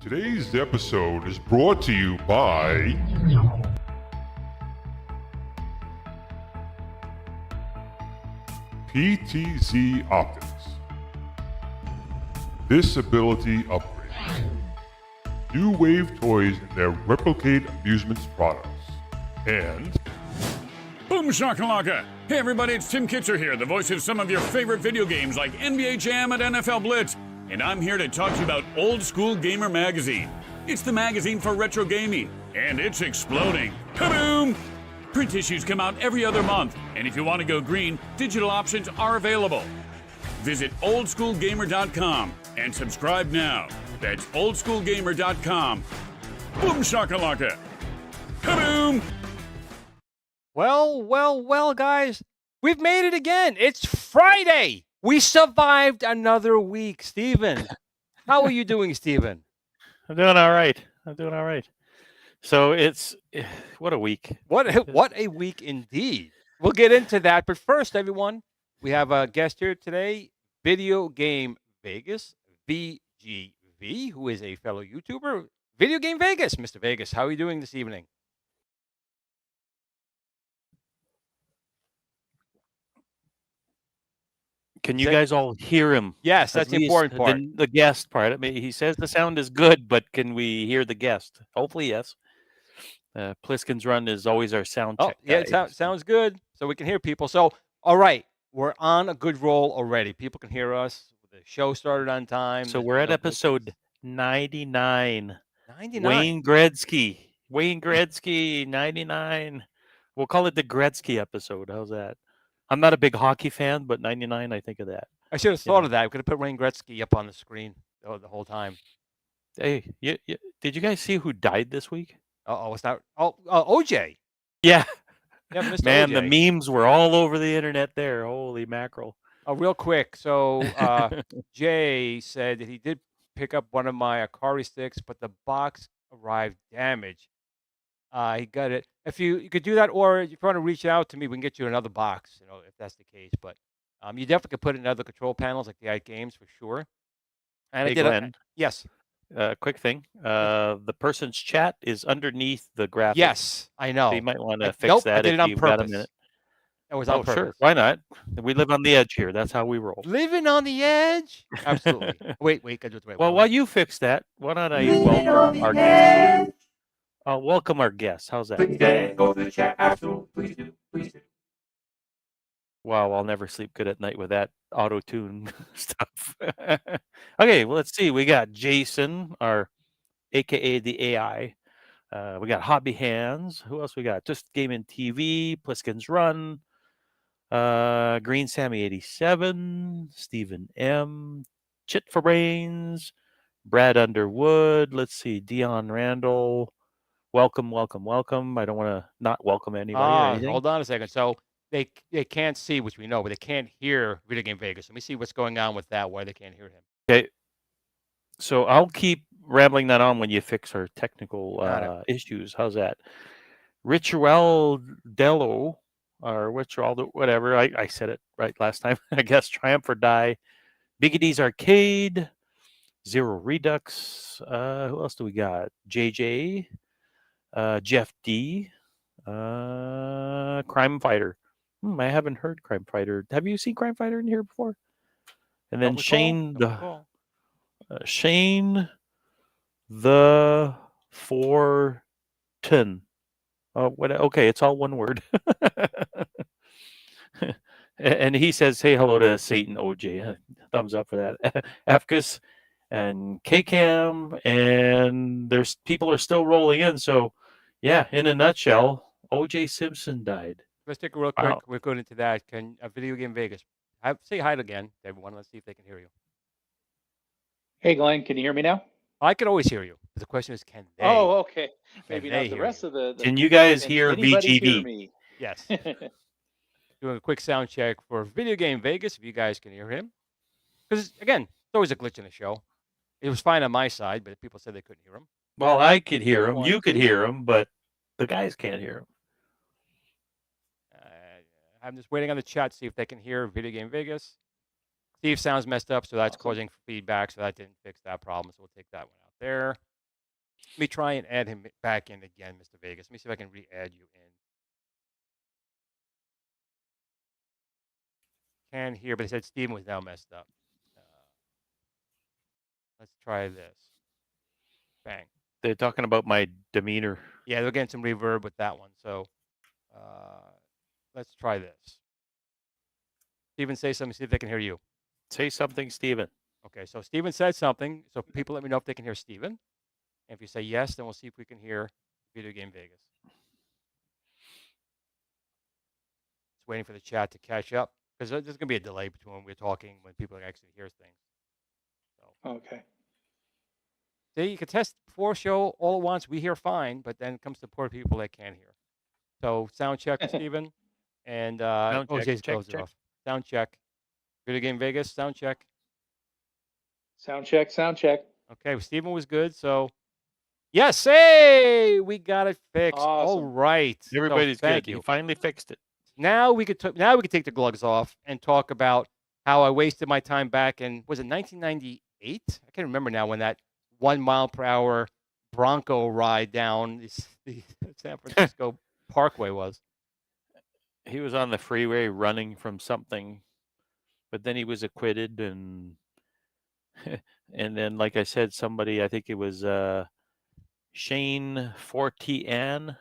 Today's episode is brought to you by PTZ Optics. This ability upgrade. New Wave Toys and their Replicate Amusements products. And Boom shakalaka! Hey everybody, it's Tim Kitzer here, the voice of some of your favorite video games like NBA Jam and NFL Blitz. And I'm here to talk to you about Old School Gamer Magazine. It's the magazine for retro gaming, and it's exploding. Kaboom! Print issues come out every other month, and if you want to go green, digital options are available. Visit oldschoolgamer.com and subscribe now. That's oldschoolgamer.com. Boom shakalaka! Kaboom! Well, guys, we've made it again. It's Friday. We survived another week. Steven, how are you doing, Steven? I'm doing all right. So it's what a week. What a week indeed. We'll get into that, but first, everyone, we have a guest here today, Video Game Vegas, VGV, who is a fellow YouTuber. Video Game Vegas, Mr. Vegas, how are you doing this evening? Can you guys all hear him? Yes, that's the important part. The guest part. I mean, he says the sound is good, but can we hear the guest? Hopefully, yes. Pliskin's Run is always our sound check. Yeah, it sounds good. So we can hear people. So, all right, we're on a good roll already. People can hear us. The show started on time. So we're at episode 99. 99. Wayne Gretzky, 99. We'll call it the Gretzky episode. How's that? I'm not a big hockey fan, but 99, I think of that. I should have thought of that. We could have put Wayne Gretzky up on the screen the whole time. Hey, did you guys see who died this week? It's not. OJ. Yeah. Yeah, Mr. Man, OJ. the memes were all over the internet there. Holy mackerel. Real quick. So Jay said that he did pick up one of my Ikari sticks, but the box arrived damaged. He got it. If you could do that, or if you want to reach out to me, we can get you another box, if that's the case. But you definitely could put in other control panels like the iGames for sure. And Hey, Glenn. Yes. quick thing. The person's chat is underneath the graphic. Yes, I So know. you might want to fix Nope, that I did if it on you've got a purpose. minute. It was on Oh, sure. purpose. Why not? We live on the edge here. That's how we roll. Living on the edge. Absolutely. wait, gotta do it the right way. Well, while you fix that, why don't I welcome our guest? Welcome our guest. How's that? Go to the chat. Absolutely. Please do. Please do. Wow, I'll never sleep good at night with that auto-tune stuff. Okay, well, let's see. We got Jason, our AKA the AI. We got Hobby Hands. Who else we got? Just Gaming TV, Pliskin's Run, Green Sammy 87, Stephen M, Chit for Brains, Brad Underwood. Let's see, Dion Randall. Welcome. I don't want to not welcome anybody or anything. Hold on a second. So they can't see, which we know, but they can't hear Video Game Vegas. Let me see what's going on with that. Why they can't hear him? Okay. So I'll keep rambling that on when you fix our technical issues. How's that? Ritual Dello, or Ritual, whatever. I said it right last time. I guess Triumph or Die. Biggity's Arcade. Zero Redux. Who else do we got? JJ. Jeff D. Crime Fighter. I haven't heard Crime Fighter. Have you seen Crime Fighter in here before? And then Shane the 410. Oh, what? Okay, it's all one word. And he says, "Say hello to Satan OJ." Thumbs up for that. Afkus and KCam, and there's people are still rolling in. So, yeah, in a nutshell, OJ Simpson died. Let's take a real quick. We're going into that. Can Video Game Vegas say hi again, everyone? Let's see if they can hear you. Hey, Glenn, can you hear me now? I can always hear you. But the question is, can they? Oh, okay. Maybe they not the hear rest you? of the. Can you guys hear anybody VGB? hear me? Yes. Doing a quick sound check for Video Game Vegas, if you guys can hear him. Because, again, it's always a glitch in the show. It was fine on my side, but people said they couldn't hear him. Well, I could hear him. You could hear him, but the guys can't hear him. I'm just waiting on the chat to see if they can hear Video Game Vegas. Steve sounds messed up, so that's causing feedback, so that didn't fix that problem, so we'll take that one out there. Let me try and add him back in again, Mr. Vegas. Let me see if I can re-add you in. Can hear, but they said Steven was now messed up. Let's try this. Bang. They're talking about my demeanor. Yeah, they're getting some reverb with that one. So let's try this. Steven, say something, see if they can hear you. Say something, Steven. Okay, so Steven said something. So people let me know if they can hear Steven. And if you say yes, then we'll see if we can hear Video Game Vegas. Just waiting for the chat to catch up. Because there's going to be a delay between when we're talking, when people actually hear things. So. Okay. See, you can test before show all at once. We hear fine, but then it comes to poor people that can't hear. So sound check, Steven. And OJ's closed it off. Sound check. Video Game Vegas, sound check. Sound check. Okay, well, Steven was good. So, yes, hey, we got it fixed. Awesome. All right. Everybody's thank good. You. You finally fixed it. Now we could take the gloves off and talk about how I wasted my time back in, was it 1998? I can't remember now when that 1 mile per hour Bronco ride down the San Francisco Parkway was. He was on the freeway running from something, but then he was acquitted, and then, like I said, somebody, I think it was Shane Fortian.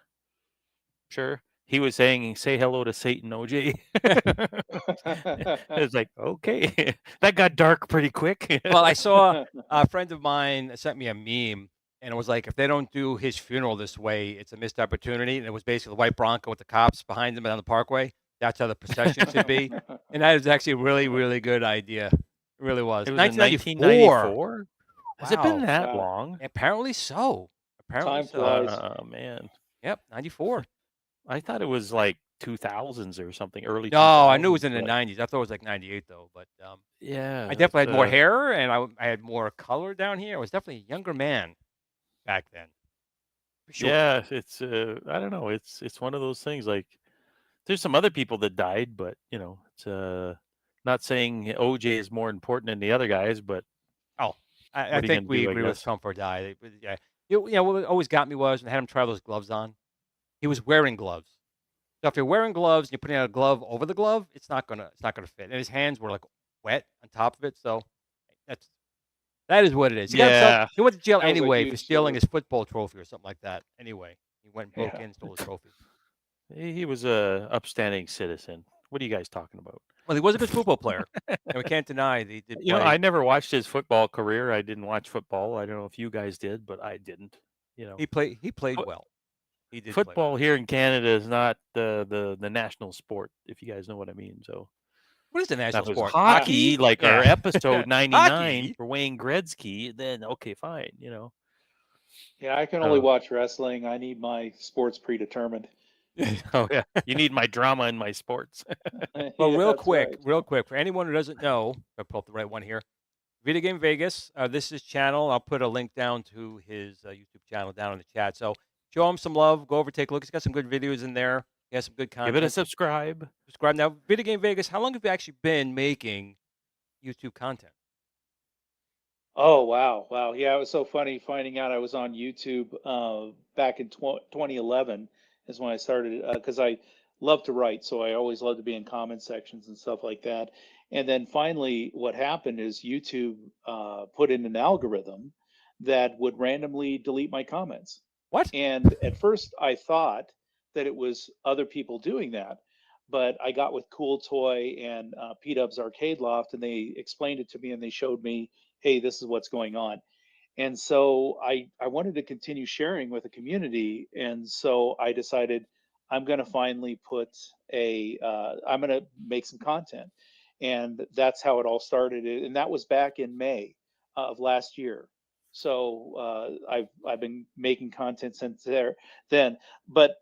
Sure. He was saying, "Say hello to Satan OJ." It's like, okay, that got dark pretty quick. Well, I saw a friend of mine sent me a meme, and it was like, if they don't do his funeral this way, it's a missed opportunity. And it was basically the white Bronco with the cops behind him on the Parkway. That's how the procession should be. And that is actually a really, really good idea. It really was. It was 1994. Has it been that long? Apparently so. Time flies. Oh, man. Yep, 94. I thought it was like 2000s or something, early. No, I knew it was in the 90s. I thought it was like 98 though. But yeah, I definitely had more hair, and I had more color down here. I was definitely a younger man back then. For sure. Yeah, it's I don't know. It's one of those things. Like, there's some other people that died, but it's not saying OJ is more important than the other guys, but I What are you think gonna we do? I agree with guess. Trump or die. Yeah. What always got me was when I had him try those gloves on. He was wearing gloves. So if you're wearing gloves and you're putting a glove over the glove, it's not gonna fit. And his hands were like wet on top of it. So that is what it is. He got himself. Yeah, He went to jail That was a anyway for huge stealing story. his football trophy or something like that. Anyway, he went and broke Yeah. in, stole his trophy. he was a upstanding citizen. What are you guys talking about? Well, he was a good football player, and we can't deny that he did You know, play. I never watched his football career. I didn't watch football. I don't know if you guys did, but I didn't. You know, He played. He played Foot- well. He did play well. football here in Canada is not the national sport, if you guys know what I mean. So What is the now national if it was sport? hockey, like our Yeah. episode 99 Hockey. for Wayne Gretzky, then okay, fine. You know. Yeah, I can only So, watch wrestling. I need my sports predetermined. oh yeah, you need my drama in my sports. Well, Yeah, that's right. real quick, for anyone who doesn't know, I'll pull up the right one here. Video Game Vegas. This is his channel. I'll put a link down to his YouTube channel down in the chat. So show him some love. Go over, take a look. He's got some good videos in there. He has some good Give it a content. subscribe. Subscribe now. Video Game Vegas. How long have you actually been making YouTube content? Oh, wow. Wow. Yeah, it was so funny finding out I was on YouTube back in 2011 is when I started, because I love to write. So I always love to be in comment sections and stuff like that. And then finally, what happened is YouTube put in an algorithm that would randomly delete my comments. What? And at first, I thought that it was other people doing that. But I got with Cool Toy and P-Dub's Arcade Loft, and they explained it to me and they showed me, hey, this is what's going on. And so I wanted to continue sharing with the community. And so I decided I'm going to finally I'm going to make some content. And that's how it all started. And that was back in May of last year. So I've been making content since then. But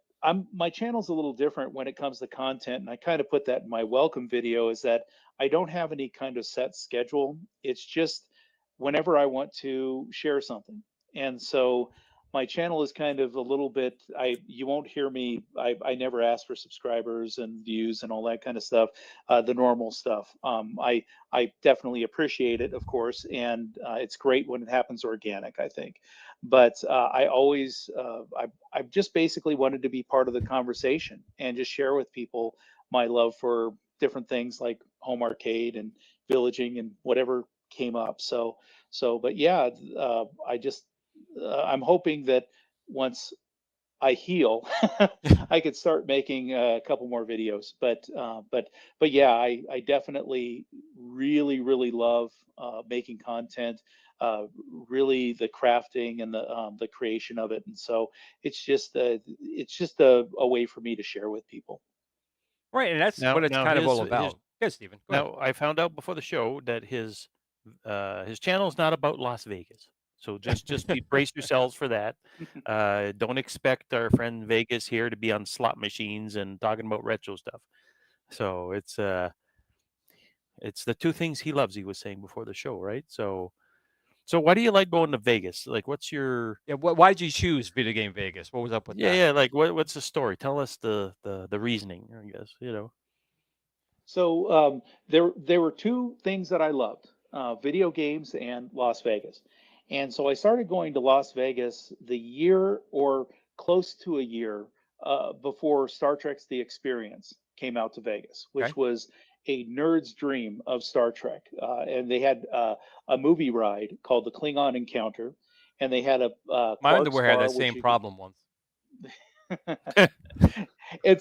my channel's a little different when it comes to content. And I kind of put that in my welcome video is that I don't have any kind of set schedule. It's just whenever I want to share something. And so my channel is kind of a little bit, you won't hear me, I never ask for subscribers and views and all that kind of stuff, the normal stuff. I definitely appreciate it, of course, and it's great when it happens organic, I think. But I've just basically wanted to be part of the conversation and just share with people my love for different things like home arcade and villaging and whatever came up. But yeah, I'm hoping that once I heal, I could start making a couple more videos. But yeah, I definitely really love making content. Really the crafting and the creation of it, and so it's just a way for me to share with people. Right, and that's what it's Now kind of all his about. Yes, Stephen. Go ahead. now I found out before the show that his channel is not about Las Vegas. So brace yourselves for that. Don't expect our friend Vegas here to be on slot machines and talking about retro stuff. So it's the two things he loves. He was saying before the show, right? So why do you like going to Vegas? Like, what's your Yeah, why did you choose Video Game Vegas? What was up with that? yeah? Like, what's the story? Tell us the reasoning. I guess you know. So there were two things that I loved: video games and Las Vegas. And so I started going to Las Vegas the year or close to a year before Star Trek's The Experience came out to Vegas, Okay. which was a nerd's dream of Star Trek. And they had a movie ride called the Klingon Encounter, and they had a My Quark underwear had Spar, that which same you could problem once. and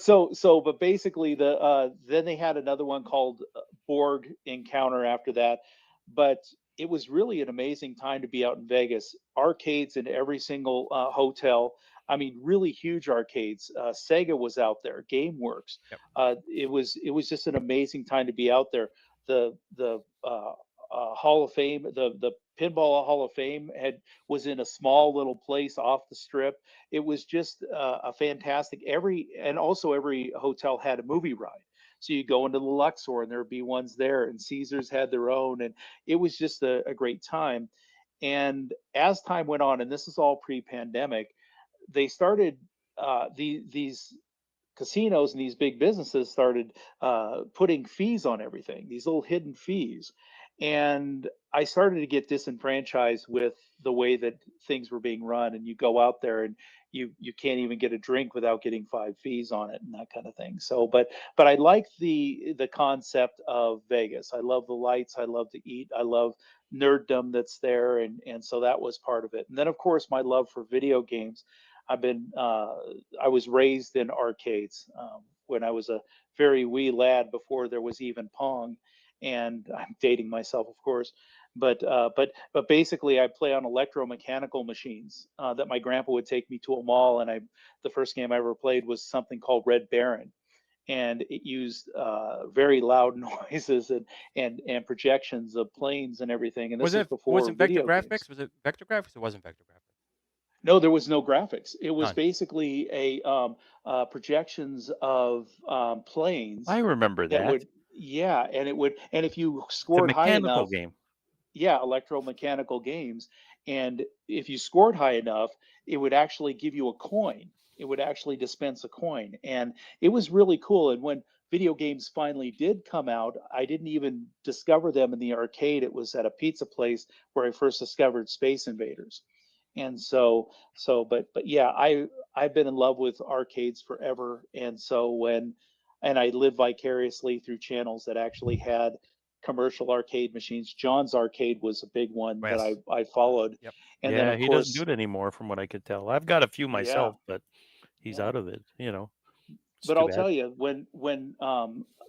but basically then they had another one called Borg Encounter after that. But it was really an amazing time to be out in Vegas. Arcades in every single hotel. I mean, really huge arcades. Sega was out there. GameWorks. Yep. It was just an amazing time to be out there. The Hall of Fame, the Pinball Hall of Fame was in a small little place off the strip. It was just a fantastic. Every hotel had a movie ride. So you go into the Luxor and there'd be ones there, and Caesars had their own, and it was just a great time. And as time went on, and this is all pre-pandemic, they started these casinos and these big businesses started putting fees on everything, these little hidden fees. and I started to get disenfranchised with the way that things were being run. And you go out there and you can't even get a drink without getting 5 fees on it and that kind of thing. So, but I like the concept of Vegas. I love the lights. I love to eat. I love nerddom that's there, and so that was part of it. And then of course my love for video games. I was raised in arcades when I was a very wee lad before there was even Pong, and I'm dating myself, of course. But basically, I play on electromechanical machines that my grandpa would take me to a mall, and the first game I ever played was something called Red Baron, and it used very loud noises and projections of planes and everything. And this was before Vector video games. graphics? Was it vector graphics? It wasn't vector graphics. No, there was no graphics. It was None. basically a projections of planes I remember that that. would, yeah, and if you It's a scored high mechanical enough, game. yeah, electromechanical games, and if you scored high enough, it would actually give you a coin. It would actually dispense a coin, and it was really cool. And when video games finally did come out, I didn't even discover them in the arcade. It was at a pizza place where I first discovered Space Invaders. And but yeah, I've been in love with arcades forever. And so and I live vicariously through channels that actually had commercial arcade machines. John's Arcade was a big one that Yes. I followed. Yep. And then Yeah, of he doesn't do course, it anymore, from what I could tell. I've got a few yeah, myself, but he's yeah. out of it. It's But too I'll bad. tell you, when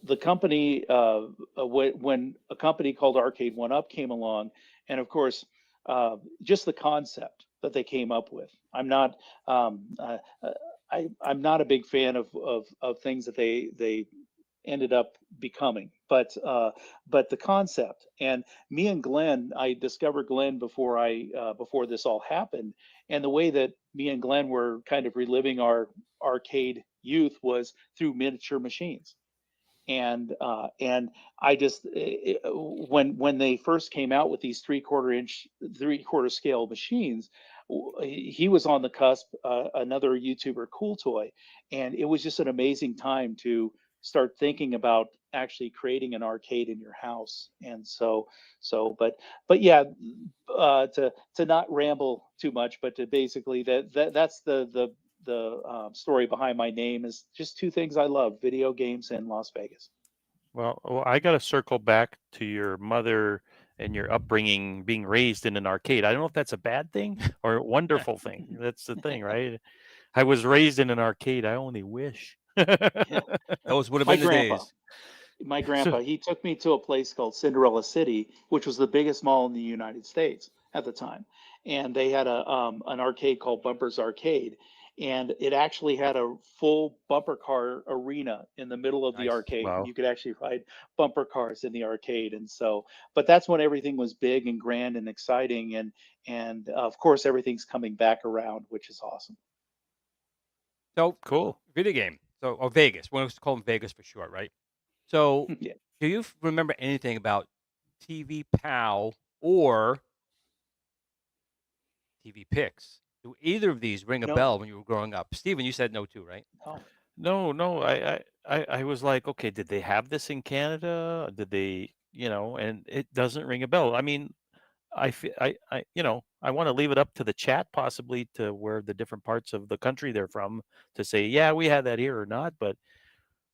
the company when a company called Arcade One Up came along, and of course, just the concept that they came up with. Um, uh, uh, I'm not a big fan of things that they ended up becoming, but the concept. And me and Glenn, I discovered Glenn before this all happened, and the way that me and Glenn were kind of reliving our arcade youth was through miniature machines. And I just when they first came out with these 3/4 inch, 3/4 scale machines, he was on the cusp. Another YouTuber, Cool Toy, and it was just an amazing time to start thinking about actually creating an arcade in your house. And but yeah, to not ramble too much, but to basically that's the story behind my name is just two things I love: video games and Las Vegas. Well, I got to circle back to your mother and your upbringing, being raised in an arcade. I don't know if that's a bad thing or a wonderful thing. That's the thing, right? I was raised in an arcade. I only wish. Yeah. Those would have My been the grandpa, days. my So, grandpa, he took me to a place called Cinderella City, which was the biggest mall in the United States at the time. And they had an arcade called Bumper's Arcade, and it actually had a full bumper car arena in the middle of the Nice. arcade. wow. You could actually ride bumper cars in the arcade. And so, but that's when everything was big and grand and exciting, and of course everything's coming back around, which is awesome. So, Cool. video game. So, or Vegas. We'll just call them Vegas for short, right? So, Yeah. do you remember anything about TV-Powww or TV-Pixx? Do either of these ring a No, bell when you were growing up? Steven, you said no too, right? no. No. I was like, okay, did they have this in Canada? Did they, and it doesn't ring a bell. I mean, I want to leave it up to the chat, possibly, to where the different parts of the country they're from, to say, yeah, we had that here or not. But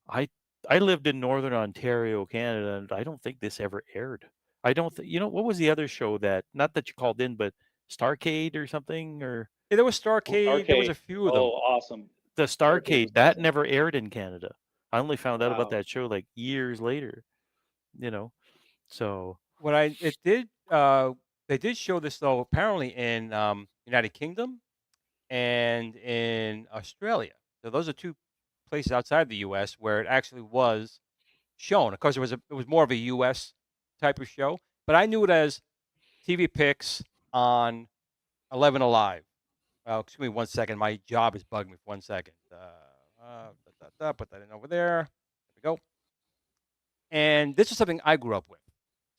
I I lived in Northern Ontario, Canada, and I don't think this ever aired. I don't think, what was the other show that, not that you called in, but Starcade or something, or Yeah, there was Starcade. There was a Arcade. few of Oh, them. awesome. the Arcade was Starcade that awesome. never aired in Canada. I only found out about Wow. that show like years later, you know. So What I it did they did show this though apparently in United Kingdom and in Australia. So those are two places outside the US where it actually was shown. Of course it was more of a US type of show, but I knew it as TV Pixx on 11 Alive. Excuse me one second. My job is bugging me for 1 second. Put that in over there. There we go. And this is something I grew up with.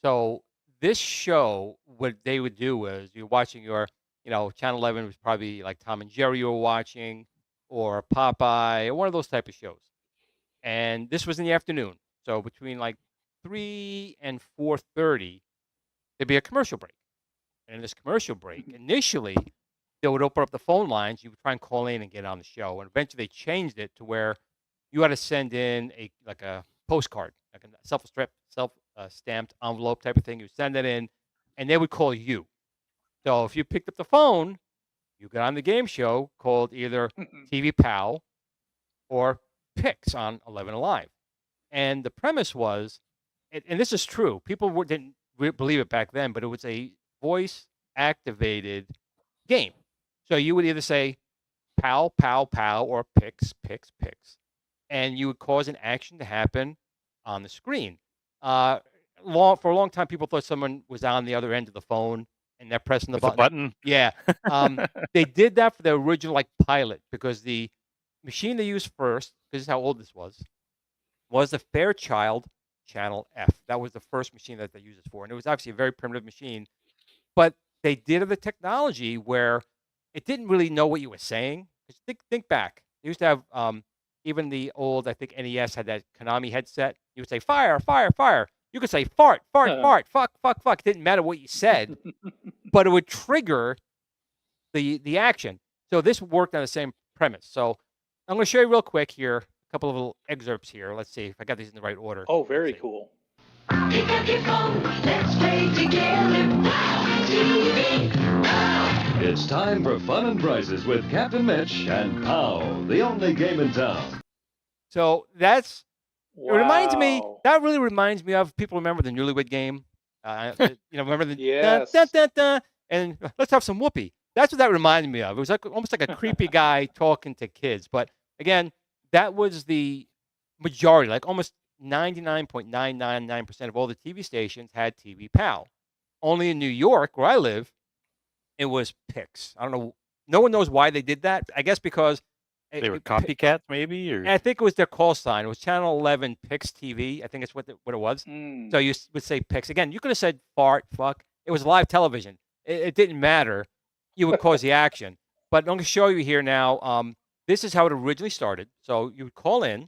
So this show, what they would do is you're watching Channel 11 was probably like Tom and Jerry you were watching, or Popeye, or one of those type of shows. And this was in the afternoon, so between like 3 and 4:30, there'd be a commercial break. And in this commercial break, initially, they would open up the phone lines. You would try and call in and get on the show. And eventually they changed it to where you had to send in a postcard, like a self-stamped envelope type of thing. You send it in, and they would call you. So if you picked up the phone, you got on the game show called either TV-Powww or Pixx on 11 Alive. And the premise was, and this is true, people didn't believe it back then, but it was a voice-activated game. So you would either say pow, pow, pow, or Pixx, Pixx, Pixx. And you would cause an action to happen on the screen. For a long time, people thought someone was on the other end of the phone and they're pressing the button. Yeah. They did that for the original pilot because the machine they used first, because this is how old this was the Fairchild Channel F. That was the first machine that they used this for. And it was obviously a very primitive machine. But they did have the technology where it didn't really know what you were saying. Think back. They used to have even the old, I think NES had that Konami headset. You would say fire, fire, fire. You could say fart, fart, fart, fuck, fuck, fuck. It didn't matter what you said, but it would trigger the action. So this worked on the same premise. So I'm going to show you real quick here a couple of little excerpts here. Let's see if I got these in the right order. Oh, very cool. Pick up your phone, let's play together. Wow, TV. Wow. It's time for fun and prizes with Captain Mitch and Pow, the only game in town. So that's, Wow. it reminds me, that really reminds me of, people remember the Newlywed Game? Remember the, Yes. dun, dun, dun, dun, and let's have some whoopee. That's what that reminded me of. It was almost like a creepy guy talking to kids. But again, that was the majority, like almost 99.999% of all the TV stations had TV-Powww. Only in New York, where I live, it was Pixx. I don't know. No one knows why they did that. I guess because They were copycats, maybe, or I think it was their call sign. It was Channel 11 Pixx TV. I think it's what it was. So you would say Pixx. Again, you could have said fart, fuck. It was live television. It didn't matter. You would cause the action. But I'm going to show you here now. This is how it originally started. So you would call in,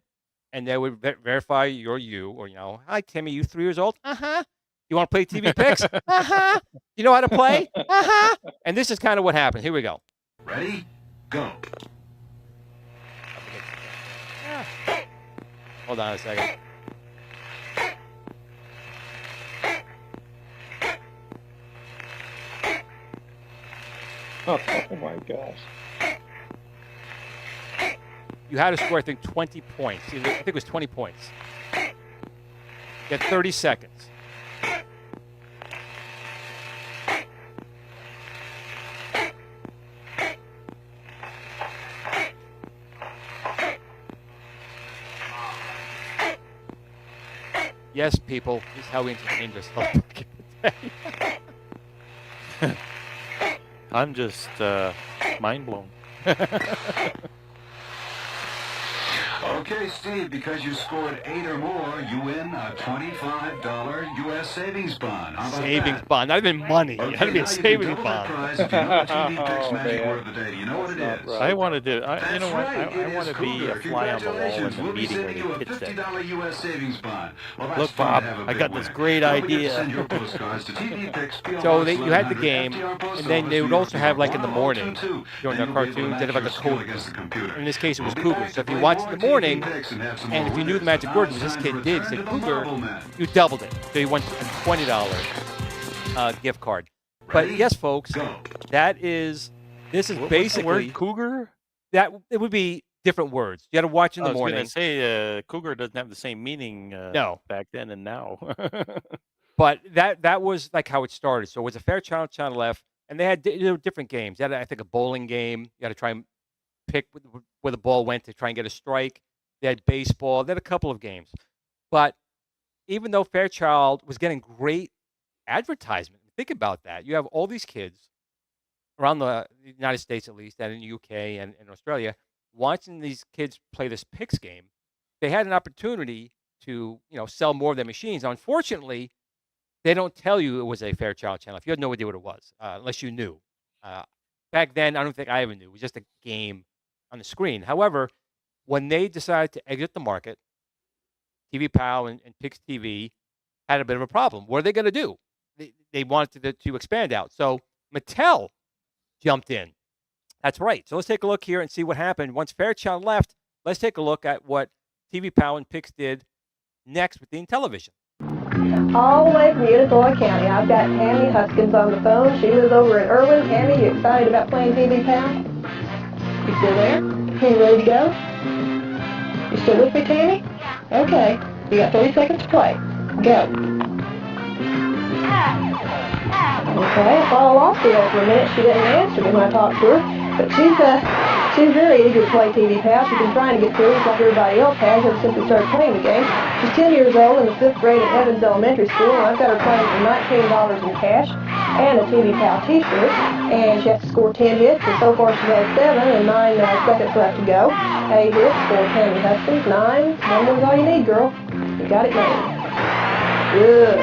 and they would verify you're you, or, hi, Timmy, you 3 years old? Uh-huh. You want to play TV Pixx? Uh-huh. You know how to play? Uh-huh. And this is kind of what happened. Here we go. Ready? Go. Hold on a second. Oh my gosh. You had to score, I think, 20 points. I think it was 20 points. You had 30 seconds. Yes, people, this is how we entertained ourselves back in the day. I'm just mind blown. Okay, Steve, because you scored 8 or more, you win a $25 U.S. savings bond. How about Savings that? bond, not even money. Okay, It had to be now a you can savings double that bond. prize if you know the TV Pixx Oh, magic man. word of the day. Do you know what it That's is? not right. I want to do. That's You know what? right. I It want is to be a Cougar. fly on the wall in Congratulations. the We'll be meeting where sending you the a kids say, $50 U.S. savings bond. Well, that's "Look, fun Bob, to have a I big got this win. great Don't forget to idea." send your postcards to TV Pixx, P.O. So Box you had the 1100, game, FDR Post and then Office, they would New also York, have, like, in the New York, morning, 11022. during Then their you'll be able to cartoons, they'd have, like, match a your skill code. against the computer. In this case, it was We'll be Cougar. back So to if you play watched more in the morning, TV Pixx and have some and more if you knew the winners. magic But word, now which it's this time kid for did, Return said to the Cougar, Marble Men. you doubled it. So you won a $20 gift card. But Ready? yes, folks, Go. this is What's the basically, word cougar? that it would be different words. You had to watch in I the was going morning. to say cougar doesn't have the same meaning No. back then and now. But that was like how it started. So it was a Fairchild Channel F, and they had different games. They had, I think, a bowling game. You had to try and pick where the ball went to try and get a strike. They had baseball. They had a couple of games. But even though Fairchild was getting great advertisement, think about that. You have all these kids around the United States, at least, and in the UK and in Australia, watching these kids play this Pixx game. They had an opportunity to, sell more of their machines. Now, unfortunately, they don't tell you it was a Fairchild channel if you had no idea what it was, unless you knew. Back then, I don't think I ever knew. It was just a game on the screen. However, when they decided to exit the market, TV-Powww and Pixx TV had a bit of a problem. What are they going to do? they wanted to expand out. So Mattel jumped in. That's right. So let's take a look here and see what happened. Once Fairchild left, let's take a look at what TV-Powww and Pixx did next with the Intellivision. All the way from Unicoi County, I've got Tammy Huskins on the phone. She lives over in Irwin. Tammy, you excited about playing TV-Powww? You still there? You ready to go? You still with me, Tammy? Yeah. Okay. You got 30 seconds to play. Go. Okay, well, I lost her there for a minute. She didn't answer me when I talked to her. But she's very eager to play TV-Powww. She's been trying to get through just like everybody else has ever since we started playing the game. She's 10 years old in the 5th grade at Evans Elementary School, and I've got her playing for $19 in cash and a TV-Powww t-shirt. And she has to score 10 hits, and so far she has 7 and 9 seconds left to go. 8 hits for Tammy Huskins. 9. 1 more's all you need, girl. You got it made. Good.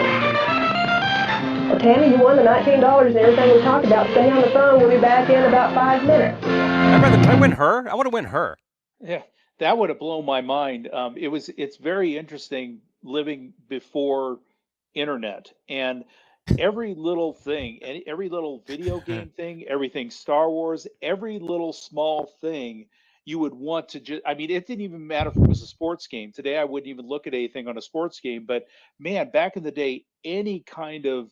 Well, Tammy, you won the $19 and everything we talked about. Stay on the phone. We'll be back in about 5 minutes. Can I win her? I want to win her. Yeah, that would have blown my mind. It's very interesting living before internet, and every little thing, every little video game thing, everything Star Wars, every little small thing you would want to just, I mean, it didn't even matter if it was a sports game. Today, I wouldn't even look at anything on a sports game, but man, back in the day, any kind of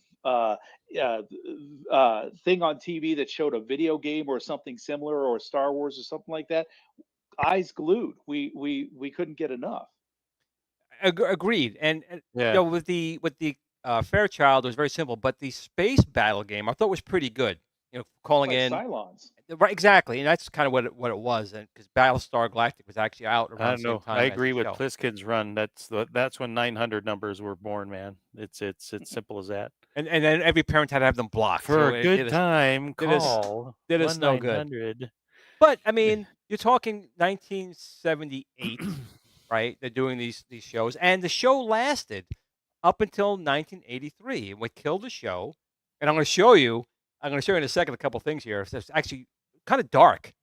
thing on TV that showed a video game or something similar, or Star Wars or something like that, eyes glued. We couldn't get enough. Agreed. And Yeah. with the Fairchild, it was very simple. But the space battle game, I thought was pretty good. Calling Like in Cylons. right, exactly, and that's kind of what it was. And because Battlestar Galactica was actually out around I the don't same know. time. I as agree the with show. Pliskin's run. That's when 900 numbers were born, man. It's simple as that. And then every parent had to have them blocked. For so a it good did us- time, did us- call did us no good. 1-900. But I mean, you're talking 1978, right? They're doing these shows, and the show lasted up until 1983. And what killed the show, and I'm going to show you in a second a couple things here. It's actually kind of dark.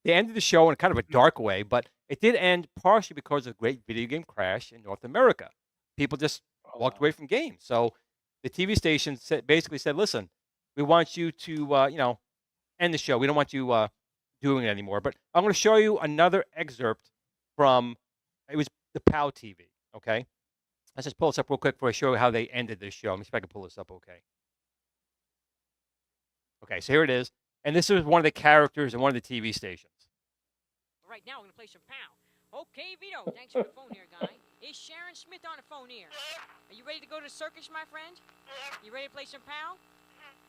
They ended the show in kind of a dark way, but it did end partially because of a great video game crash in North America. People just walked away from games. So the TV station basically said, "Listen, we want you to end the show. We don't want you doing it anymore." But I'm going to show you another excerpt from it was the POW TV. Okay, let's just pull this up real quick before I show you how they ended this show. Let me see if I can pull this up. Okay, so here it is, and this is one of the characters in one of the TV stations. Right now, we're going to play some POW. Okay, Vito, thanks for the phone here, guy. Is Sharon Smith on the phone here? Are you ready to go to the circus, my friend? You ready to play some POW?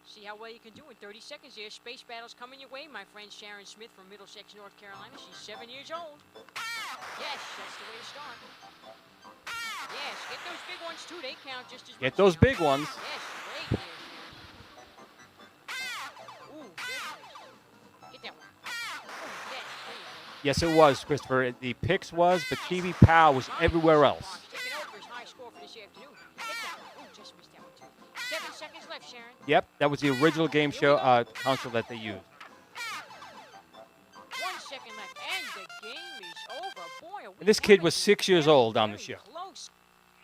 See how well you can do in 30 seconds here. Space battle's coming your way, my friend Sharon Smith from Middlesex, North Carolina. She's 7 years old. Yes, that's the way to start. Yes, get those big ones, too. They count just as much. Get those big ones. Yes, great there, Sharon. Ooh, very nice. Get that one. Ooh, yes, there you go. Yes, it was, Christopher. The Pixx was, but TV-Powww was everywhere else. Taking over his high score for this afternoon. Get that one. Ooh, just missed that one, too. 7 seconds left, Sharon. Yep, that was the original game show console that they used. 1 second left, and the game is over. Boy, are we And this kid having was 6 years old on the very show. Close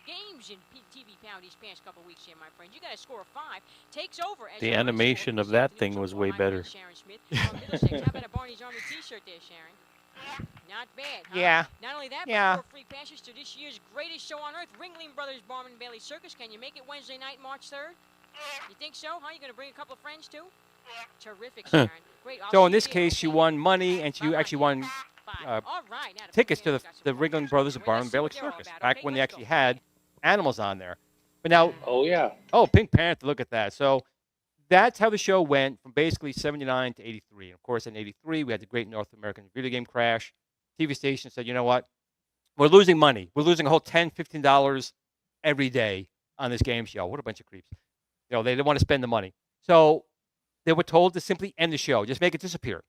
games in TV-Powww these past couple of weeks here, my friend. You got a score of 5. Takes over. As The your high animation score of this that afternoon. thing So was far, way my friend better. Sharon Smith from Middlesex. How about a Barney's Army t-shirt there, Sharon? Not bad, huh? Yeah. Not only that, Yeah. but 4 free passes to this year's greatest show on earth, Ringling Brothers Barnum and Bailey Circus. Can you make it Wednesday night, March 3rd? You think so, huh? You going to bring a couple of friends, too? Terrific, Sharon. Great. I'll So see in this you there, case, she okay? won money, and she actually won Bye. All right, now tickets to Pink the Panther's got some Ringling more Brothers of questions. Barnum Let's see Bailey what they're all Circus, about, back okay? when they Let's actually go. had animals on there. But now, Oh yeah. oh, Pink Panther, look at that. So that's how the show went from basically 79 to 83. And of course, in 83, we had the great North American video game crash. TV station said, you know what? We're losing money. We're losing a whole $10, $15 every day on this game show. What a bunch of creeps. They didn't want to spend the money. So they were told to simply end the show, just make it disappear.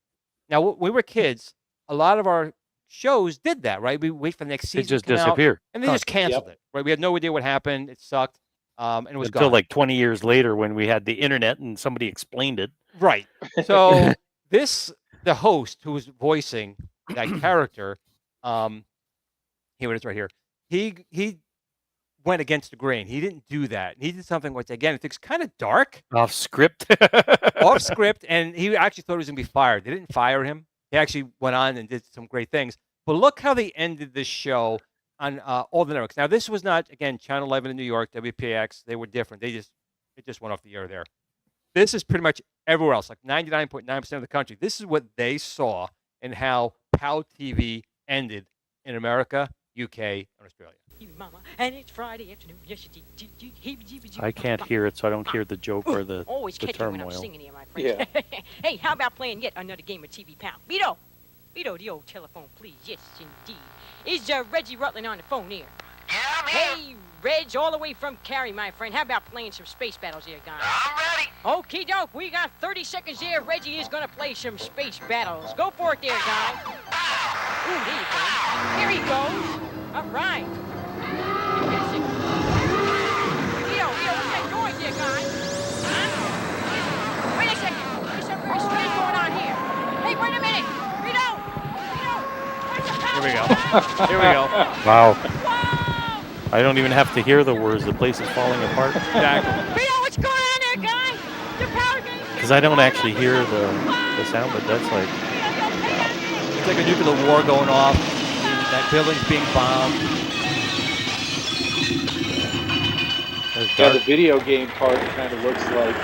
Now, when we were kids, a lot of our shows did that, right? We wait for the next It season just to come out, disappeared. and they Huh. just canceled it, right? We had no idea what happened. It sucked, and it was Until gone. like 20 years later when we had the internet and somebody explained it. Right. So the host who was voicing that character, here it is right here. He went against the grain. He didn't do that. He did something which, again, it's kind of dark, Off script. off script, and he actually thought he was going to be fired. They didn't fire him. He actually went on and did some great things. But look how they ended this show on all the networks. Now, this was not, again, Channel 11 in New York, WPX. They were different. It just went off the air there. This is pretty much everywhere else, like 99.9% of the country. This is what they saw and how POW TV ended in America, UK, and Australia. Mama, and it's Friday afternoon. Yes, I can't hear it, so I don't hear the joke or the always catch it when I'm turmoil. singing here, my friend. Yeah. Hey, how about playing yet another game of TV-Powww? Vito, the old telephone, please. Yes, indeed. Is Reggie Rutland on the phone here? Yeah, I'm here. Hey, Reg, all the way from Cary, my friend. How about playing some space battles here, guys? I'm ready. Okie doke, we got 30 seconds here. Reggie is gonna play some space battles. Go for it there, guy. Ooh, there you go. Here he goes. All right. Vito, what's that noise there, guy? Huh? Wait a second. There's something very strange going on here. Hey, wait a minute. Vito, where's the power? Here we go. Here we go. Wow. Whoa! I don't even have to hear the words. The place is falling apart. Exactly. Vito, what's going on there, guy? The power game. Because I don't actually hear the sound, but that's like, It's like a nuclear war going off. That building's being bombed. that's Yeah, the dark. video game part kind of looks like,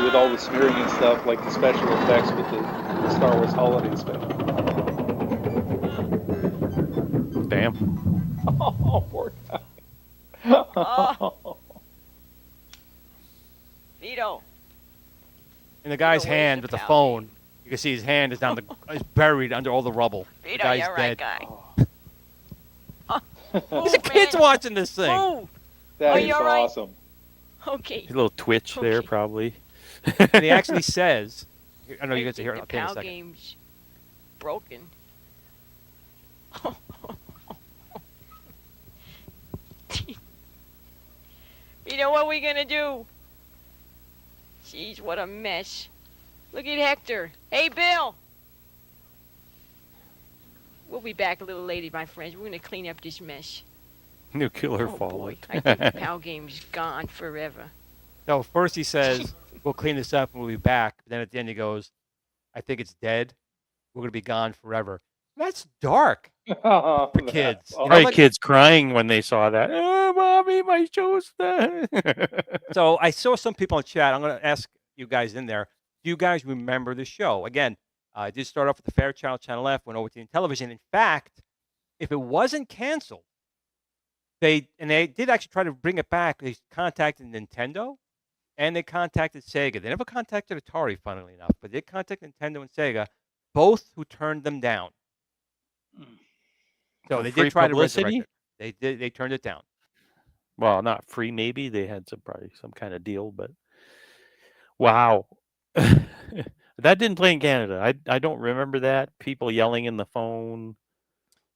with all the smearing and stuff, like the special effects with the Star Wars Holiday Special. Damn. Oh, poor guy. Oh. Vito. In the guy's Vito, where's hand the with the power phone, you can see his hand is is buried under all the rubble. The Vito, guy's you're right, dead. guy. There's a kid's watching this thing. Move. That Are is you all right? awesome. Okay. A little twitch there, Okay. probably. And he actually says, I know you guys are hearing it. The Okay, in a POW second. game's broken. You know what we gonna do? Jeez, what a mess. Look at Hector. Hey, Bill. We'll be back a little later, my friends. We're gonna clean up this mess. Nuclear Oh, fallout. boy. I think the POW game's gone forever. So first he says, we'll clean this up and we'll be back. But then at the end he goes, I think it's dead. We're going to be gone forever. That's dark for kids. You know, Probably like- kids crying when they saw that. Oh, mommy, my show's done. So I saw some people in chat. I'm going to ask you guys in there. Do you guys remember the show? Again, I did start off with the Fair Channel, Channel F, went over to television. In fact, if it wasn't canceled, they did actually try to bring it back. They contacted Nintendo and they contacted Sega. They never contacted Atari, funnily enough, but they contacted Nintendo and Sega, both who turned them down. So they Free did try publicity? to resurrect it. They turned it down. Well, not free, maybe. They had probably some kind of deal, but wow. That didn't play in Canada. I don't remember that. People yelling in the phone,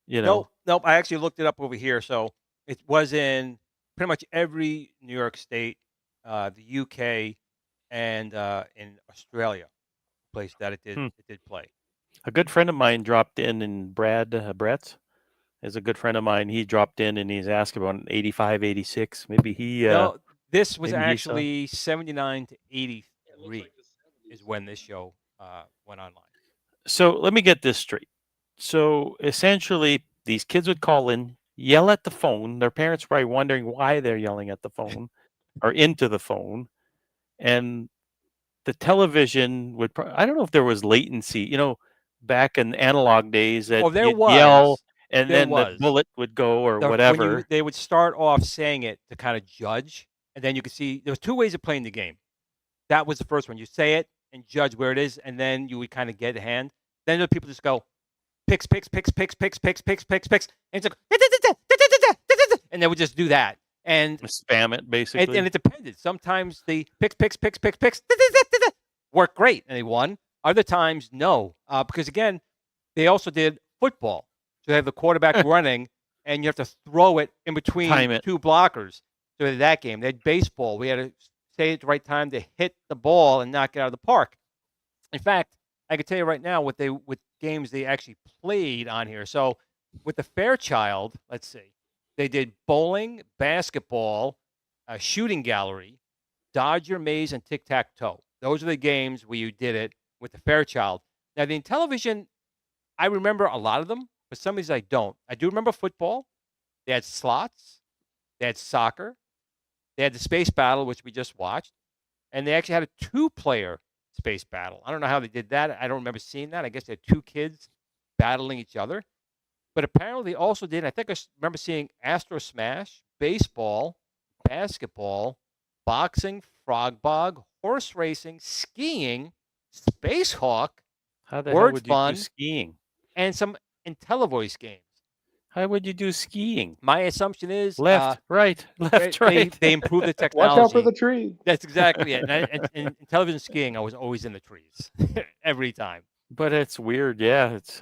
you know. Nope. I actually looked it up over here. So it was in pretty much every New York state, the UK, and in Australia, place that it did play. A good friend of mine dropped in Brad Bretz is a good friend of mine. He dropped in and he's asked about 85, 86. Maybe he. No, this was maybe he saw- actually 79 to 83 is when this show went online. So let me get this straight. So essentially, these kids would call in, yell at the phone. Their parents were probably wondering why they're yelling at the phone or into the phone. And the television would, I don't know if there was latency, you know, back in analog days that Oh, there you'd was. yell and There then the was. bullet would go or When whatever. they would start off saying it to kind of judge, and then you could see there was two ways of playing the game. That was the first one. You say it and judge where it is, and then you would kind of get a hand. Then the people just go, Pixx, Pixx, Pixx, Pixx, Pixx, Pixx, Pixx, Pixx, Pixx, and it's like, and they would just do that. And Spam it, basically. and it depended. Sometimes the Pixx, Pixx, Pixx, Pixx, Pixx worked great, and they won. Other times, no, because again, they also did football. So they have the quarterback running, and you have to throw it in between Time it. two blockers. So in that game, they had baseball. We had to say it at the right time to hit the ball and knock it out of the park. In fact, I can tell you right now with games they actually played on here. So with the Fairchild, let's see, They did bowling, basketball, a shooting gallery, Dodger Maze, and tic-tac-toe. Those are the games where you did it with the Fairchild. Now, the Intellivision, I remember a lot of them, but some of these I don't. I do remember football. They had slots. They had soccer. They had the space battle, which we just watched. And they actually had a 2-player space battle. I don't know how they did that. I don't remember seeing that. I guess they had 2 kids battling each other. But apparently they also did, I think I remember seeing Astro Smash, baseball, basketball, boxing, frog bog, horse racing, skiing, Space Hawk, How the hell Word would you Fun, do skiing? and some IntelliVoice games. How would you do skiing? My assumption is Left, right, left, right. they improved the Watch technology. out for the tree. That's exactly it. And in television skiing, I was always in the trees every time. But it's weird. Yeah, it's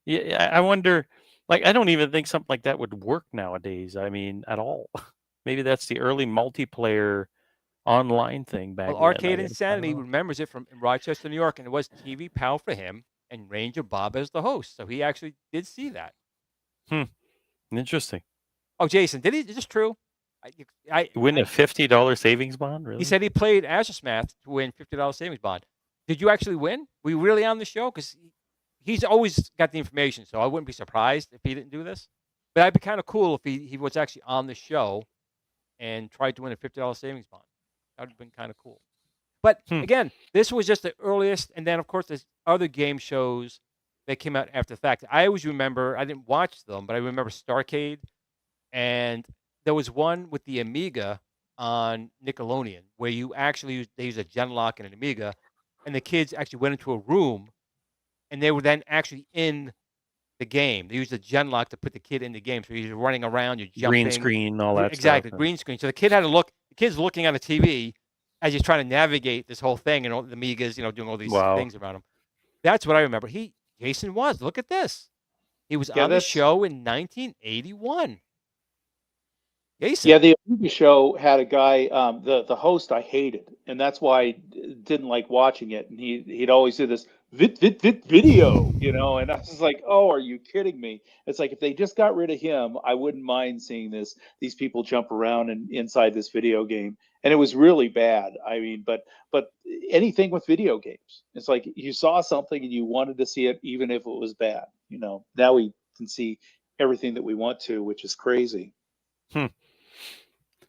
yeah. I wonder. Like, I don't even think something like that would work nowadays. I mean, at all. Maybe that's the early multiplayer online thing back Well, then. Arcade I Insanity don't know. remembers it from Rochester, New York, and it was TV-Powww for him and Ranger Bob as the host. So he actually did see that. Interesting. Oh, Jason, did he? Is this true? Win a $50 savings bond, really? He said he played Azure Math to win $50 savings bond. Did you actually win? Were you really on the show? Because he's always got the information, so I wouldn't be surprised if he didn't do this. But that'd be kind of cool if he was actually on the show and tried to win a $50 savings bond. That would have been kind of cool. But again, this was just the earliest, and then of course there's other game shows that came out after the fact. I always remember, I didn't watch them, but I remember Starcade, and there was one with the Amiga on Nickelodeon where you actually they used a Genlock and an Amiga, and the kids actually went into a room, and they were then actually in the game. They used a Genlock to put the kid in the game, so you're running around, you're jumping. Green screen, all that Exactly, stuff. green screen. So the kid had to look. The kid's looking on the TV as he's trying to navigate this whole thing, and all the Amigas, doing all these things around him. That's what I remember. Jason was. Look at this. He was on the show in 1981. Jason. Yeah, the Amiga show had a guy, the host I hated, and that's why I didn't like watching it. And he'd always do this video, and I was just like, oh, are you kidding me? It's like if they just got rid of him, I wouldn't mind seeing these people jump around and inside this video game. And it was really bad. I mean, but anything with video games, it's like you saw something and you wanted to see it, even if it was bad. Now we can see everything that we want to, which is crazy. I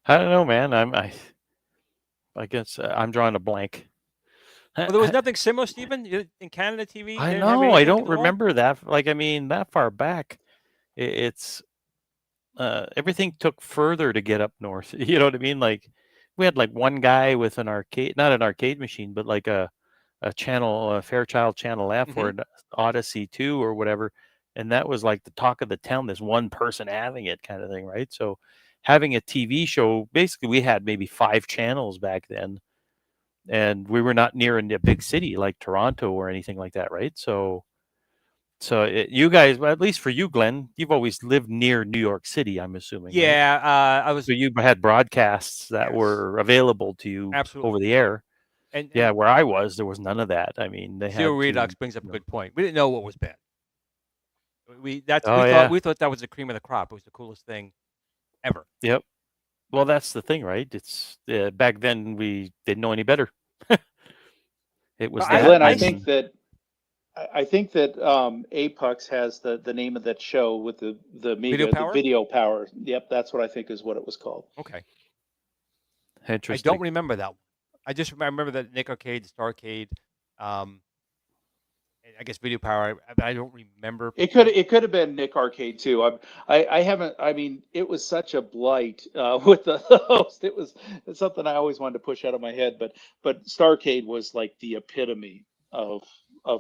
don't know, man. I guess I'm drawing a blank. Well, there was nothing similar, Stephen, in Canada TV. I know. I don't remember that. Like, I mean, that far back, it's everything took further to get up north. You know what I mean? Like, we had like one guy with an arcade, not an arcade machine, but like a channel, a Fairchild Channel F or an Odyssey 2 or whatever, and that was like the talk of the town. This one person having it, kind of thing, right? So, having a TV show, basically, we had maybe 5 channels back then. And we were not near a big city like Toronto or anything like that, right? So you guys, well, at least for you, Glenn, you've always lived near New York City, I'm assuming. Yeah, right? I was. So you had broadcasts that were available to you over the air. And where I was, there was none of that. I mean, they Zero had Redux brings up a good point. We didn't know what was bad. We thought that was the cream of the crop. It was the coolest thing ever. Yep. Well, that's the thing, right? It's back then we didn't know any better. It was. Glenn, I think that Apex has the name of that show with the Amiga, Video-Powww? the Video-Powww. Yep, that's what I think is what it was called. Okay. Interesting. I don't remember that one. I just remember that Nick Arcade, Starcade, I guess Video-Powww. I don't remember. It could have been Nick Arcade too. I haven't. I mean, it was such a blight with the host. It's something I always wanted to push out of my head. But Starcade was like the epitome of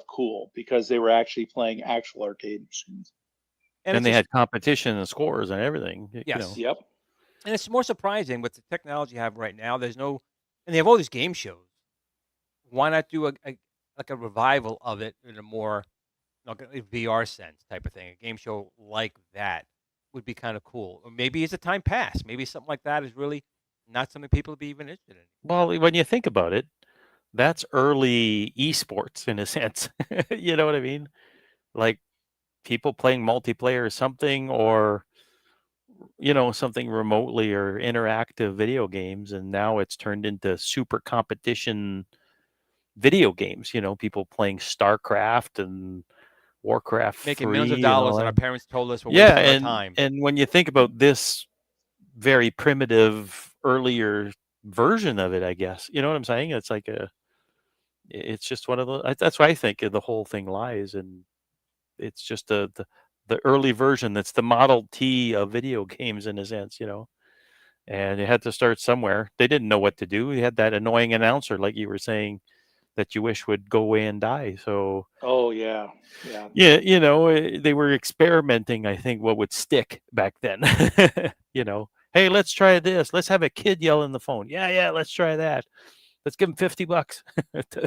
cool because they were actually playing actual arcade machines. And they had competition and scores and everything. Yes. Yep. And it's more surprising with the technology you have right now. There's no, and they have all these game shows. Why not do a revival of it in a more like a VR sense type of thing? A game show like that would be kind of cool. Or maybe it's a time pass. Maybe something like that is really not something people would be even interested in. Well, when you think about it, that's early esports in a sense. You know what I mean? Like people playing multiplayer or something, or something remotely or interactive video games, and now it's turned into super competition video games. People playing StarCraft and Warcraft Making millions of 3 and all dollars, and our that. parents told us we're Yeah, wasting our time. and when you think about this very primitive earlier version of it, I guess, you know what I'm saying? It's like it's just one of the. That's why I think the whole thing lies, and it's just the early version that's the Model T of video games in a sense, and you had to start somewhere. They didn't know what to do. You had that annoying announcer, like you were saying, that you wish would go away and die. So Oh yeah, yeah. yeah, they were experimenting, I think, what would stick back then. Hey, let's try this. Let's have a kid yell in the phone. Yeah, let's try that. Let's give him $50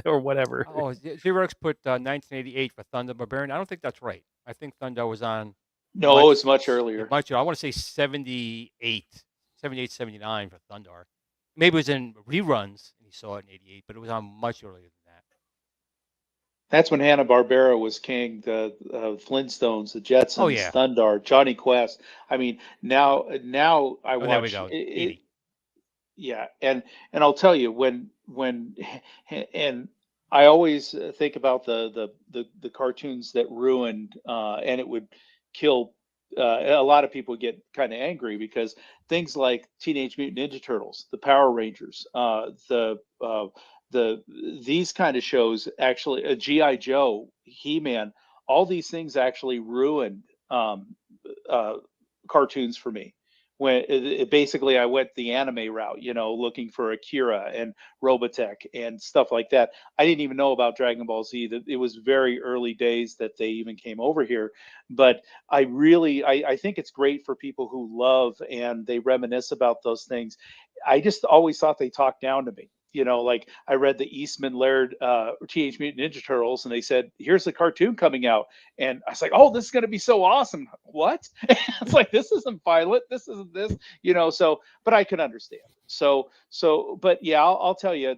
or whatever. Oh, Xerox put 1988 for Thunder Barbarian. I don't think that's right. I think Thunder was on No, it's much earlier. much. I want to say 78, 79 for Thunder. Maybe it was in reruns and he saw it in 88, but it was on much earlier than that. That's when Hanna-Barbera was king. The Flintstones, the Jetsons, Oh, yeah. Thundar, Johnny Quest. I mean, now I Oh, watch. there we go. 80. Yeah, and I'll tell you when and I always think about the cartoons that ruined and it would kill. A lot of people get kind of angry because things like Teenage Mutant Ninja Turtles, the Power Rangers, the these kind of shows actually, GI Joe, He-Man, all these things actually ruined uh, cartoons for me. When basically I went the anime route, looking for Akira and Robotech and stuff like that. I didn't even know about Dragon Ball Z. That it was very early days that they even came over here. But I think it's great for people who love and they reminisce about those things. I just always thought they talked down to me. Like I read the Eastman Laird Teenage Mutant Ninja Turtles, and they said, "Here's the cartoon coming out," and I was like, "Oh, this is going to be so awesome!" What? It's like, this isn't violent. This isn't this. So, but I can understand. But yeah, I'll tell you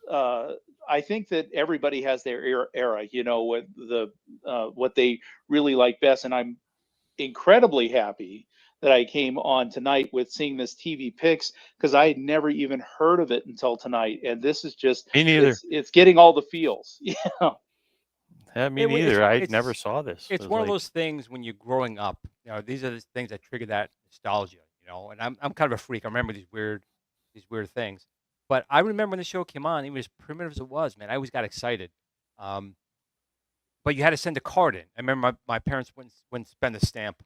I think that everybody has their era. What they really like best, and I'm incredibly happy that I came on tonight with seeing this TV Pixx because I had never even heard of it until tonight, and this is just Me neither. it's getting all the feels. Yeah. Me It wa- neither. I never it's- saw this. It's It was one of like- those things when you're growing up. These are the things that trigger that nostalgia. And I'm kind of a freak. I remember these weird things. But I remember when the show came on, even as primitive as it was, man, I always got excited. But you had to send a card in. I remember my parents wouldn't spend a stamp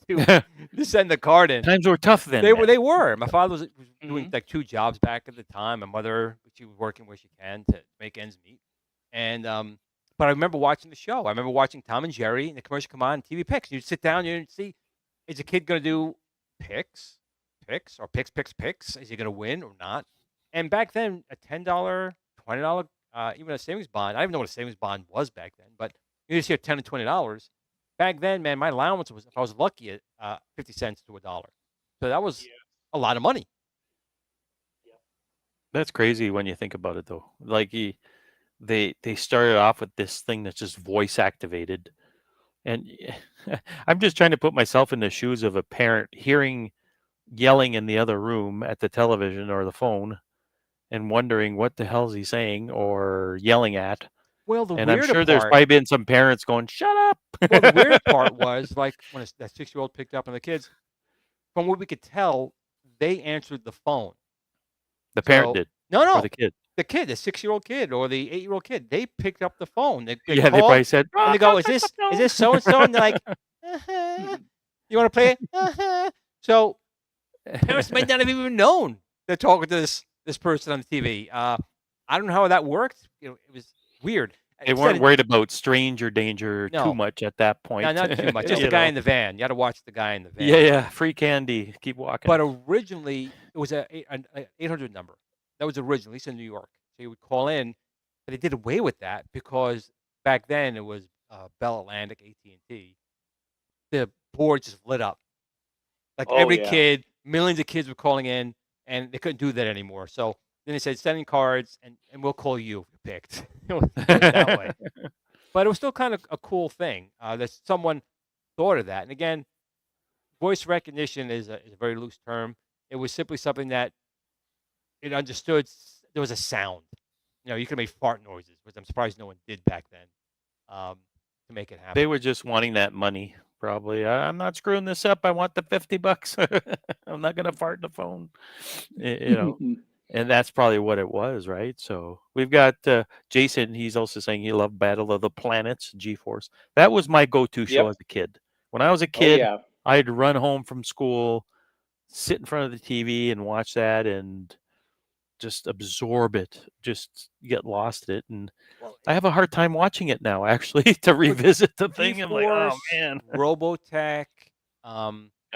to send the card in. Times were tough then. They man. were. They were. My father was doing Mhm. like 2 jobs back at the time. My mother, she was working where she can to make ends meet. And but I remember watching the show. I remember watching Tom and Jerry, and the commercial come on TV Picks. You'd sit down, you'd see, is a kid going to do Picks, or Picks? Is he going to win or not? And back then, a $10, $20, even a savings bond. I didn't even know what a savings bond was back then, but you just hear $10 and $20. Back then, man, my allowance was, if I was lucky, at 50 cents to $1. So that was a lot of money. That's crazy when you think about it, though. Like they started off with this thing that's just voice activated, and I'm just trying to put myself in the shoes of a parent hearing yelling in the other room at the television or the phone, and wondering what the hell is he saying or yelling at. Well, the And I'm weirder sure there's part, probably been some parents going, "Shut up." well, the weirder part was like when that 6-year-old picked up on the kids. From what we could tell, they answered the phone. The parent So- did, No, or the kid. the kid, the 6-year-old kid or the 8-year-old kid, they picked up the phone. They Yeah, they called, probably said, and they go, "Is this so and so?" And they're like, "You want to play it?" So parents might not have even known they're talking to this person on the TV. I don't know how that worked. It was weird. They weren't worried about stranger danger No. too much at that point. No, not too much. Just the You guy know? in the van. You got to watch the guy in the van. Yeah, free candy. Keep walking. But originally, it was an 800 number. That was originally, at least in New York. So you would call in, but they did away with that because back then it was Bell Atlantic, AT&T. The board just lit up. Like Oh, every yeah. kid, millions of kids were calling in, and they couldn't do that anymore. So then they said, sending cards, and we'll call you if you picked. It was that way. But it was still kind of a cool thing that someone thought of that. And again, voice recognition is a very loose term. It was simply something that it understood. There was a sound. You could make fart noises, which I'm surprised no one did back then, to make it happen. They were just wanting that money, probably. I'm not screwing this up. I want the $50. I'm not gonna fart in the phone. And that's probably what it was, right? So we've got Jason. He's also saying he loved Battle of the Planets, G-Force. That was my go-to show as a kid. When I was a kid, yeah. I had to run home from school, sit in front of the TV and watch that and just absorb it, just get lost in it. And I have a hard time watching it now, actually, to revisit the thing. I'm like, oh, G-Force, man. Robotech,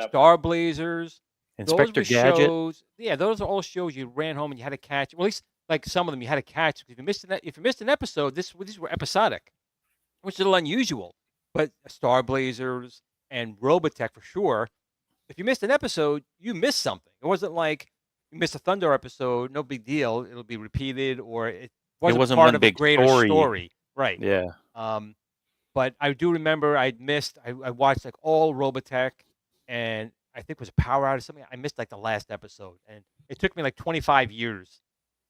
Star Blazers. Inspector Those were Gadget. shows. Yeah, those are all shows you ran home and you had to catch. Well, at least like some of them you had to catch. If you missed an episode, these were episodic, which is a little unusual. But Star Blazers and Robotech for sure. If you missed an episode, you missed something. It wasn't like you missed a Thunder episode, no big deal. It'll be repeated, or it wasn't part one of a big greater story. Right. Yeah. But I do remember I watched like all Robotech, and I think it was a Power Out or something. I missed like the last episode, and it took me like 25 years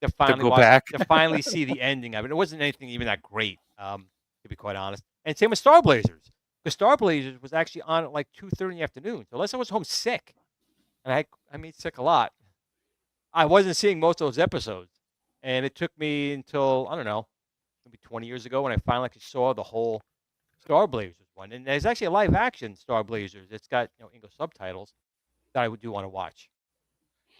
to finally go back. to finally see the ending of it. It wasn't anything even that great, to be quite honest. And same with Star Blazers. Because Star Blazers was actually on at like 2:30 in the afternoon. So unless I was home sick, and I mean sick a lot, I wasn't seeing most of those episodes. And it took me until, I don't know, maybe 20 years ago when I finally saw the whole Star Blazers one. And there's actually a live action Star Blazers. It's got English subtitles that I do want to watch.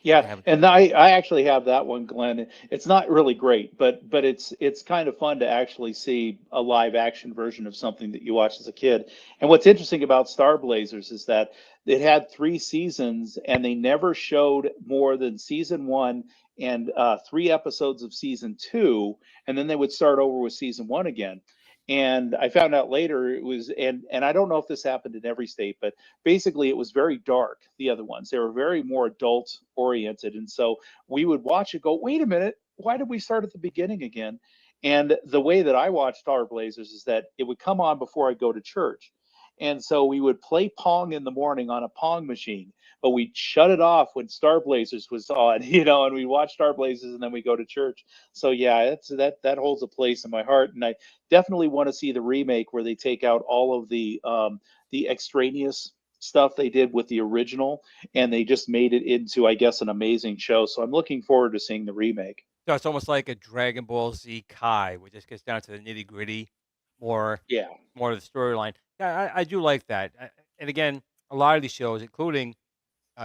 Yeah, and I actually have that one, Glenn. It's not really great, but it's kind of fun to actually see a live action version of something that you watched as a kid. And what's interesting about Star Blazers is that it had 3 seasons, and they never showed more than season 1 and 3 episodes of season 2, and then they would start over with season 1 again. And I found out later it was, and I don't know if this happened in every state, but basically it was very dark, the other ones. They were very more adult oriented. And so we would watch it go, wait a minute, why did we start at the beginning again? And the way that I watched Star Blazers is that it would come on before I go to church. And so we would play Pong in the morning on a Pong machine, but we'd shut it off when Star Blazers was on, and we watch Star Blazers and then we go to church. So yeah, that holds a place in my heart. And I definitely want to see the remake where they take out all of the extraneous stuff they did with the original, and they just made it into, I guess, an amazing show. So I'm looking forward to seeing the remake. So it's almost like a Dragon Ball Z Kai, which just gets down to the nitty gritty, more of the storyline. Yeah, I do like that. And again, a lot of these shows, including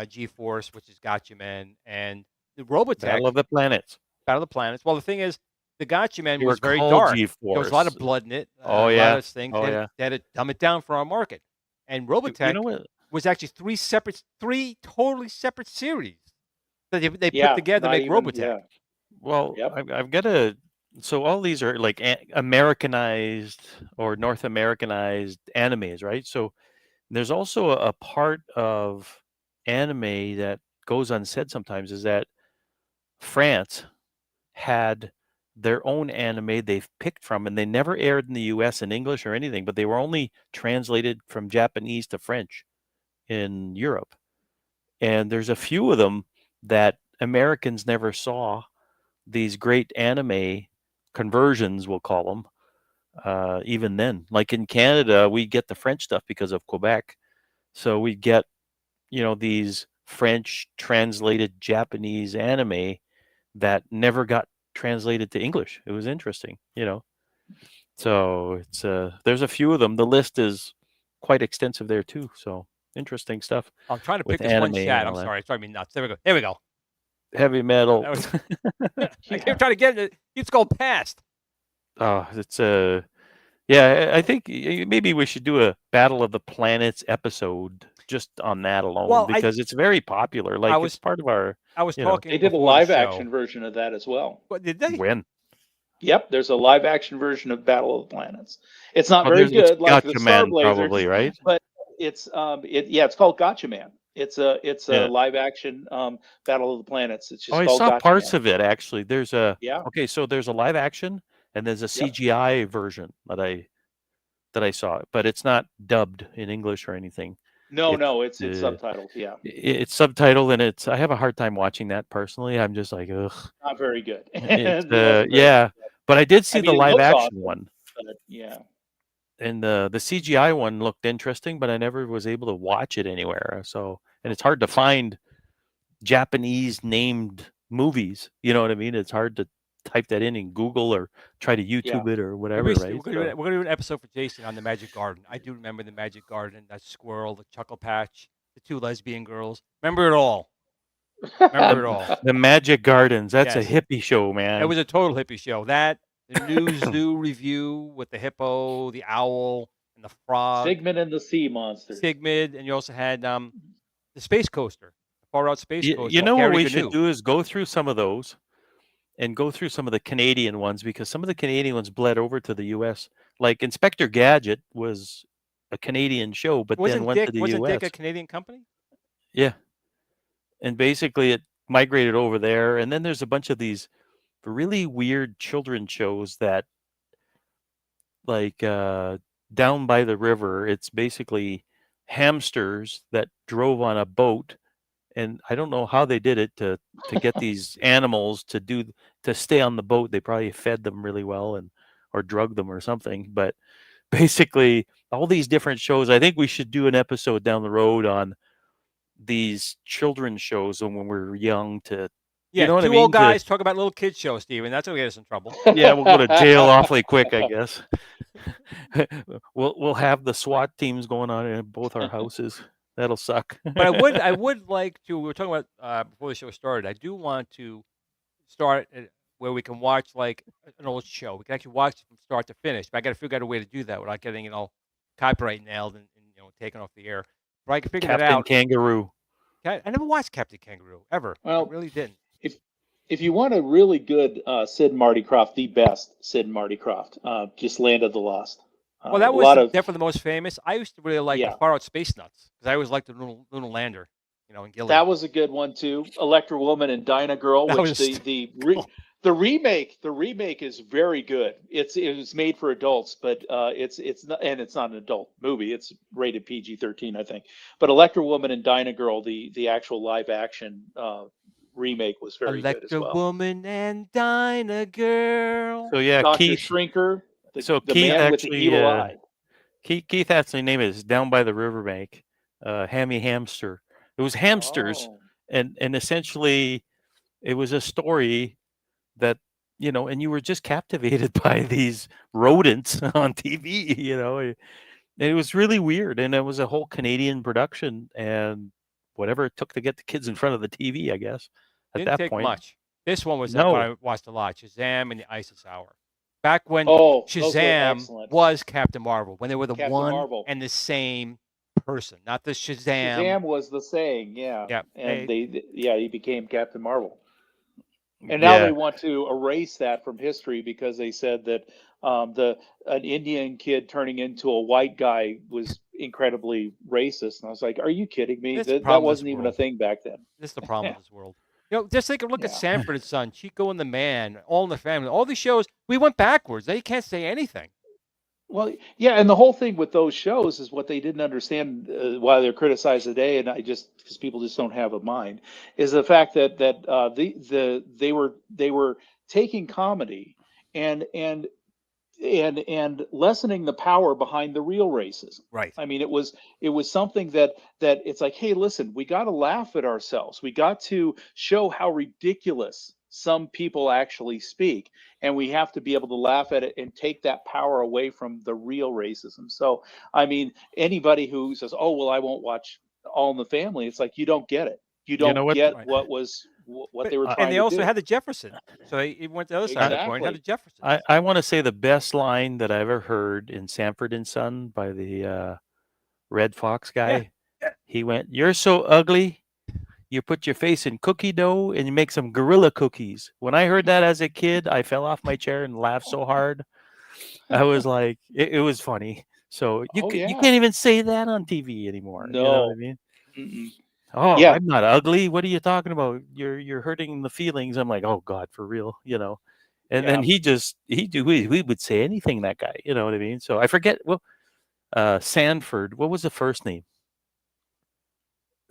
G-Force, which is Gotcha Man, and the Robotech. Battle of the Planets. Battle of the Planets. Well, the thing is, the Gotcha Man They was were very called dark. G-Force. There was a lot of blood in it. Oh, a yeah. lot of things. Oh, they, yeah. they had to dumb it down for our market. And Robotech was actually 3 totally separate series that they put together to make Robotech. Well, I've got to. So all these are like Americanized or North Americanized animes, right? So there's also a part of anime that goes unsaid sometimes, is that France had their own anime they've picked from, and they never aired in the US in English or anything, but they were only translated from Japanese to French in Europe. And there's a few of them that Americans never saw, these great anime conversions, we'll call them, even then. Like in Canada, we get the French stuff because of Quebec. So we get, these French translated Japanese anime that never got translated to English. It was interesting, So it's there's a few of them. The list is quite extensive there too. So interesting stuff. I'm trying to pick this one chat. I'm sorry. It's driving me nuts. There we go. Heavy metal. I kept trying to get it. It's going past. Oh, it's yeah. I think maybe we should do a Battle of the Planets episode just on that alone, because it's very popular. Like it's part of our. I was talking. They did a live action version of that as well. What did they? When? Yep, there's a live action version of Battle of the Planets. It's not very good, like the Star Blazers, probably, right? But it's it's called Gotcha Man. It's a live action Battle of the Planets. It's just I called saw Gotcha parts Man. of it actually. There's a Okay, so there's a live action and there's a CGI version that I saw, but it's not dubbed in English or anything. No, it's uh, subtitled. Yeah, it's subtitled, and I have a hard time watching that personally. I'm just like, ugh. not very good. It's It wasn't very yeah, good. but I did I see the mean, it live looks action awesome, one, but yeah. and the CGI one looked interesting, but I never was able to watch it anywhere. So, and it's hard to find Japanese named movies. You know what I mean? It's hard to type that in Google or try to Yeah. YouTube it or whatever, We're right? gonna do an episode for Jason on the Magic Garden. I do remember the Magic Garden, that squirrel, the Chuckle Patch, the 2 lesbian girls. Remember it all. Remember it all. The Magic Gardens. That's a Yes. hippie show, man. It was a total hippie show. That, the new zoo review with the hippo, the owl, and the frog. Figment and the Sea Monsters. Sigmund, and you also had the space coaster, the far out space coaster. You know what Gary we Gnu. should do is go through some of those and go through some of the Canadian ones, because some of the Canadian ones bled over to the US. Like Inspector Gadget was a Canadian show, but then went to the Wasn't US. Dick a Canadian company? Yeah. And basically it migrated over there. And then there's a bunch of these really weird children's shows that, like Down by the River, it's basically hamsters that drove on a boat, and I don't know how they did it to get these animals to stay on the boat. They probably fed them really well or drugged them or something. But basically all these different shows. I think we should do an episode down the road on these children's shows and when we were young to Yeah, you know what I 2 mean? old guys talk about little kids show, Steven. That's gonna get us in trouble. Yeah, we'll go to jail awfully quick, I guess. We'll have the SWAT teams going on in both our houses. That'll suck. But I would like to. We were talking about before the show started. I do want to start where we can watch like an old show. We can actually watch it from start to finish. But I got to figure out a way to do that without getting copyright nailed and taken off the air. But I can figure that Captain out. Kangaroo. I never watched Captain Kangaroo ever. Well, I really didn't. If you want a really good Sid and Marty Krofft, the best Sid and Marty Krofft, just Land of the Lost. Well, that a was lot of definitely the most famous. I used to really like the Far Out Space Nuts because I always liked the Lunar Lander, and Gilliam. that was a good one too. Electra Woman and Dinah Girl, That which was the remake is very good. It was made for adults, but it's not, and it's not an adult movie. It's rated PG-13, I think. But Electra Woman and Dinah Girl, the actual live action remake was very good as well. Electra Woman and Dinah Girl. So yeah, Dr. Keith. Shrinker, the Keith man with the actually, evil eye. Keith actually name is Down by the Riverbank, Hammy Hamster. It was hamsters, Oh. and essentially, it was a story that and you were just captivated by these rodents on TV. And it was really weird, and it was a whole Canadian production, and whatever it took to get the kids in front of the TV, I guess. At Didn't that take point, much. This one was No. what I watched a lot. Shazam and the Isis Hour. Back when Oh, those were Shazam excellent. was Captain Marvel, when they were the Captain one Marvel. and the same person, not the Shazam. Shazam was the saying, yeah. Yeah, And he became Captain Marvel. And now Yeah. they want to erase that from history because they said that an Indian kid turning into a white guy was incredibly racist. And I was like, are you kidding me? That's the That problem with wasn't this even a world. thing back then. This is the problem with this world. Just take a look at Yeah. Sanford and Son, Chico and the Man, All in the Family. All these shows, we went backwards. They can't say anything. Well, yeah, and the whole thing with those shows is what they didn't understand why they're criticized today, and because people just don't have a mind, is the fact that they were taking comedy and lessening the power behind the real racism. Right. I mean, it was something that it's like, hey, listen, we got to laugh at ourselves. We got to show how ridiculous some people actually speak, and we have to be able to laugh at it and take that power away from the real racism. So, I mean, anybody who says, "Oh, well, I won't watch All in the Family," it's like you don't get it. You don't know what? get Right. what they were trying to do. And they also had the Jefferson. So he went to the other side of the coin, had the Exactly. Jefferson. I want to say the best line that I ever heard in Sanford and Son by the Red Fox guy. Yeah. He went, "You're so ugly. You put your face in cookie dough and you make some gorilla cookies." When I heard that as a kid, I fell off my chair and laughed so hard. I was like, it was funny. So you can't even say that on TV anymore. You know what I mean? Mm-mm. Oh, Yeah. I'm not ugly. What are you talking about? You're hurting the feelings. I'm like, oh God, for real, And then we would say anything, that guy, you know what I mean? So I forget Sanford. What was the first name?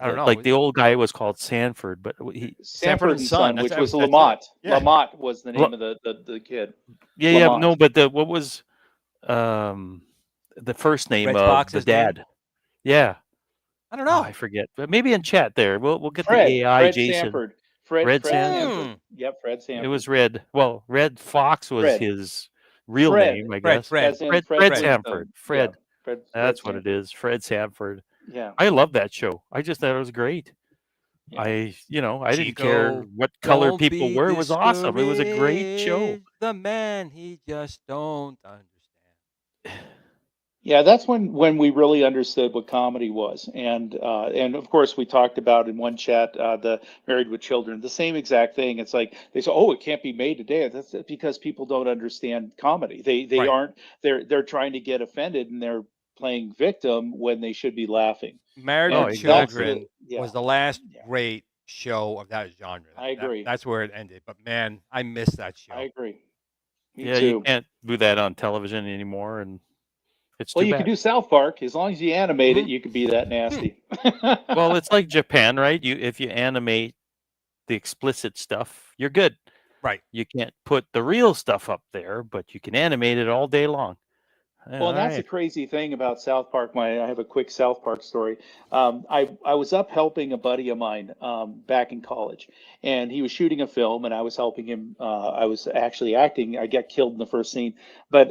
I don't know. Like the old guy was called Sanford, but he Sanford and Son, which that's was it. Lamont. Yeah. Lamont was the La- name of the kid. yeah, Lamont. no, but what was the first name Red of Fox's the name? dad? Yeah. I don't Oh, know. I forget. But maybe in chat there. We'll get the Fred. AI Fred Jason. Sanford. Fred Red Sanford. Sanford. Yep, Fred Sanford. It was Red. Well, Red Fox was Fred. his real Fred. name, I Fred, guess. Fred. As in Fred Fred was, Sanford. Fred. Yeah, That's Fred what it Sanford. is. Fred Sanford. Yeah. I love that show. I just thought it was great. Yeah. I didn't care Chico, what color don't people be were. It was awesome. It was a great show. discouraged. The man, he just don't understand. Yeah, that's when we really understood what comedy was, and of course we talked about in one chat the Married with Children, the same exact thing. It's like they say, "Oh, it can't be made today." That's because people don't understand comedy. They Right. aren't. They're trying to get offended, and they're playing victim when they should be laughing. Married And with that's Children yeah, was the last yeah. great show of that genre. I agree. That's where it ended. But man, I miss that show. I agree. Me Yeah, you too. can't do that on television anymore, and it's Well, too you bad. could do South Park as long as you animate Mhm. it. You could be that nasty. Well, it's like Japan, right? If you animate the explicit stuff, you're good. Right. You can't put the real stuff up there, but you can animate it all day long. Well, All and that's the right. crazy thing about South Park. I have a quick South Park story. I was up helping a buddy of mine back in college, and he was shooting a film, and I was helping him. I was actually acting. I got killed in the first scene, but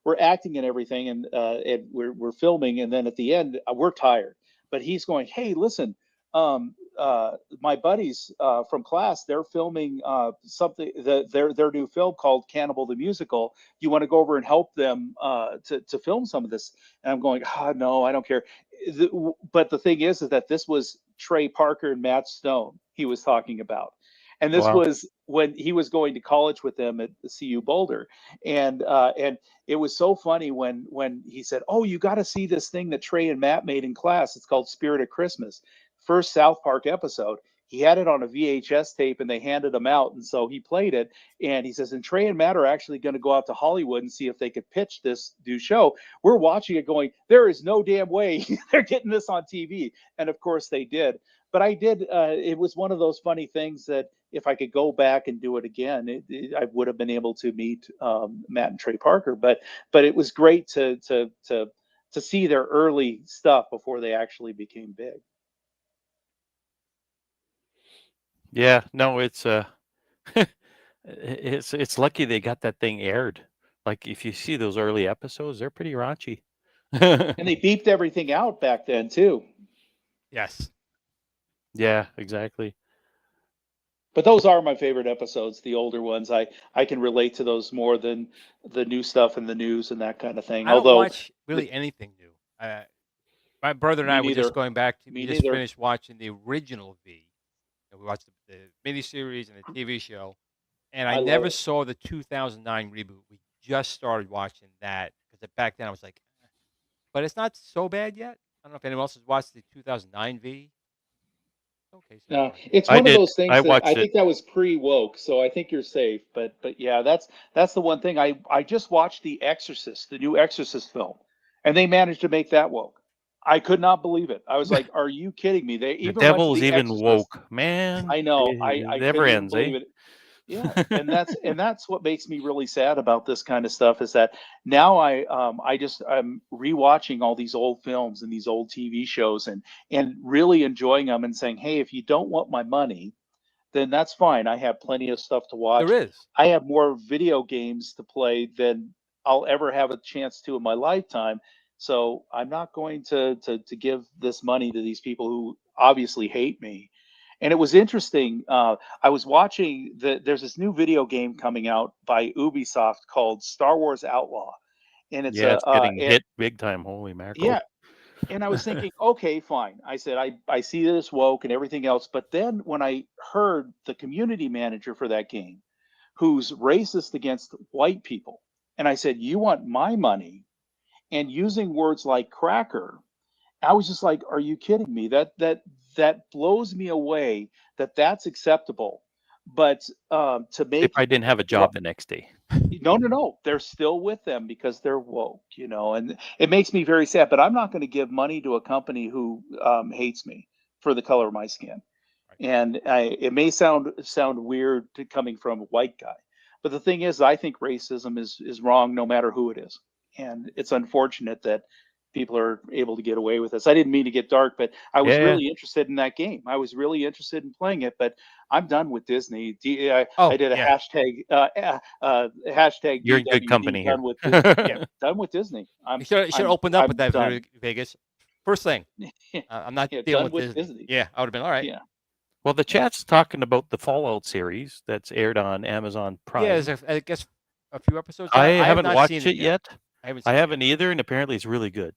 we're acting and everything, and we're filming, and then at the end we're tired. But he's going, "Hey, listen, my buddies from class, they're filming something, their new film called Cannibal the Musical. You want to go over and help them to film some of this?" And I'm going, "Oh, no, I don't care." But the thing is that this was Trey Parker and Matt Stone he was talking about. And this Wow. was when he was going to college with them at the CU Boulder. And it was so funny when he said, "Oh, you got to see this thing that Trey and Matt made in class. It's called Spirit of Christmas." First South Park episode. He had it on a VHS tape and they handed him out. And so he played it. And he says, and Trey and Matt are actually going to go out to Hollywood and see if they could pitch this new show. We're watching it going, there is no damn way they're getting this on TV. And of course they did. But I did. It was one of those funny things that if I could go back and do it again, I would have been able to meet Matt and Trey Parker. But it was great to see their early stuff before they actually became big. Yeah, no, it's it's lucky they got that thing aired. Like if you see those early episodes, they're pretty raunchy. And they beeped everything out back then too. Yes. Yeah, exactly. But those are my favorite episodes, the older ones. I can relate to those more than the new stuff in the news and that kind of thing. I don't Although watch really anything new. My brother and Me I were neither. just going back to. Me We just neither. finished watching the original V. And we watched the miniseries and the TV show, and I I love never it. saw the 2009 reboot. We just started watching that because back then I was like, "Eh." But it's not so bad yet. I don't know if anyone else has watched the 2009 V. Okay, so No, far. it's I one of did. those things I that watched I it. think that was pre-woke, so I think you're safe. But yeah, that's the one thing. I just watched The Exorcist, the new Exorcist film, and they managed to make that woke. I could not believe it. I was like, "Are you kidding me?" They The even went to devil's The even Exorcist. woke, man. I know. It I never couldn't even ends, eh? believe it. Yeah, and that's what makes me really sad about this kind of stuff is that now I'm rewatching all these old films and these old TV shows and really enjoying them and saying, "Hey, if you don't want my money, then that's fine. I have plenty of stuff to There watch. is. I have more video games to play than I'll ever have a chance to in my lifetime. So I'm not going to give this money to these people who obviously hate me." And it was interesting. I was watching there's this new video game coming out by Ubisoft called Star Wars Outlaw, and it's Yeah, a it's getting and hit big time. Holy mackerel. yeah, and I was thinking, okay, fine. I said, I see this woke and everything else. But then when I heard the community manager for that game, who's racist against white people, and I said, you want my money, and using words like cracker, I was just like, are you kidding me? That blows me away that that's acceptable. But to They make probably didn't have a job the next day. no, they're still with them because they're woke, and it makes me very sad. But I'm not going to give money to a company who hates me. for the color of my skin. Right. And it may sound weird coming from a white guy, but the thing is, I think racism is wrong no matter who it is, and it's unfortunate that people are able to get away with this. I didn't mean to get dark, but I was Yeah. really interested in that game. I was really interested in playing it, but I'm done with Disney. Oh, I did a yeah. hashtag You're in good DWD, company here. done with Disney. Yeah. Done with Disney. You should have opened up with that done. Vegas. First thing, I'm not Yeah, dealing done with with Disney. Disney. Yeah, I would have been all right. Yeah. Well, the chat's talking about the Fallout series that's aired on Amazon Prime. Yeah, there's I guess a few episodes. I have haven't not watched seen it yet. I haven't. I Seen it haven't yet. either, and apparently it's really good.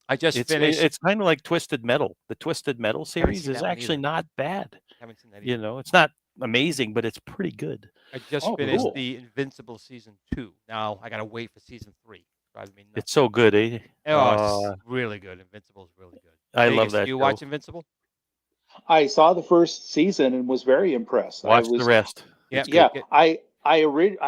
I just It's finished. it's kind of like Twisted Metal. The Twisted Metal series seen is that one actually either. not bad. Haven't seen that You either. know, it's not amazing, but it's pretty good. I just Oh, finished cool. the Invincible season 2. Now I gotta wait for season 3. Driving me nuts. It's so good, eh? Oh, it's really good. Invincible is really good. I love Vegas, that do you show. watch Invincible? I saw the first season and was very impressed. Watch the rest. Yeah, It's Yeah, good. I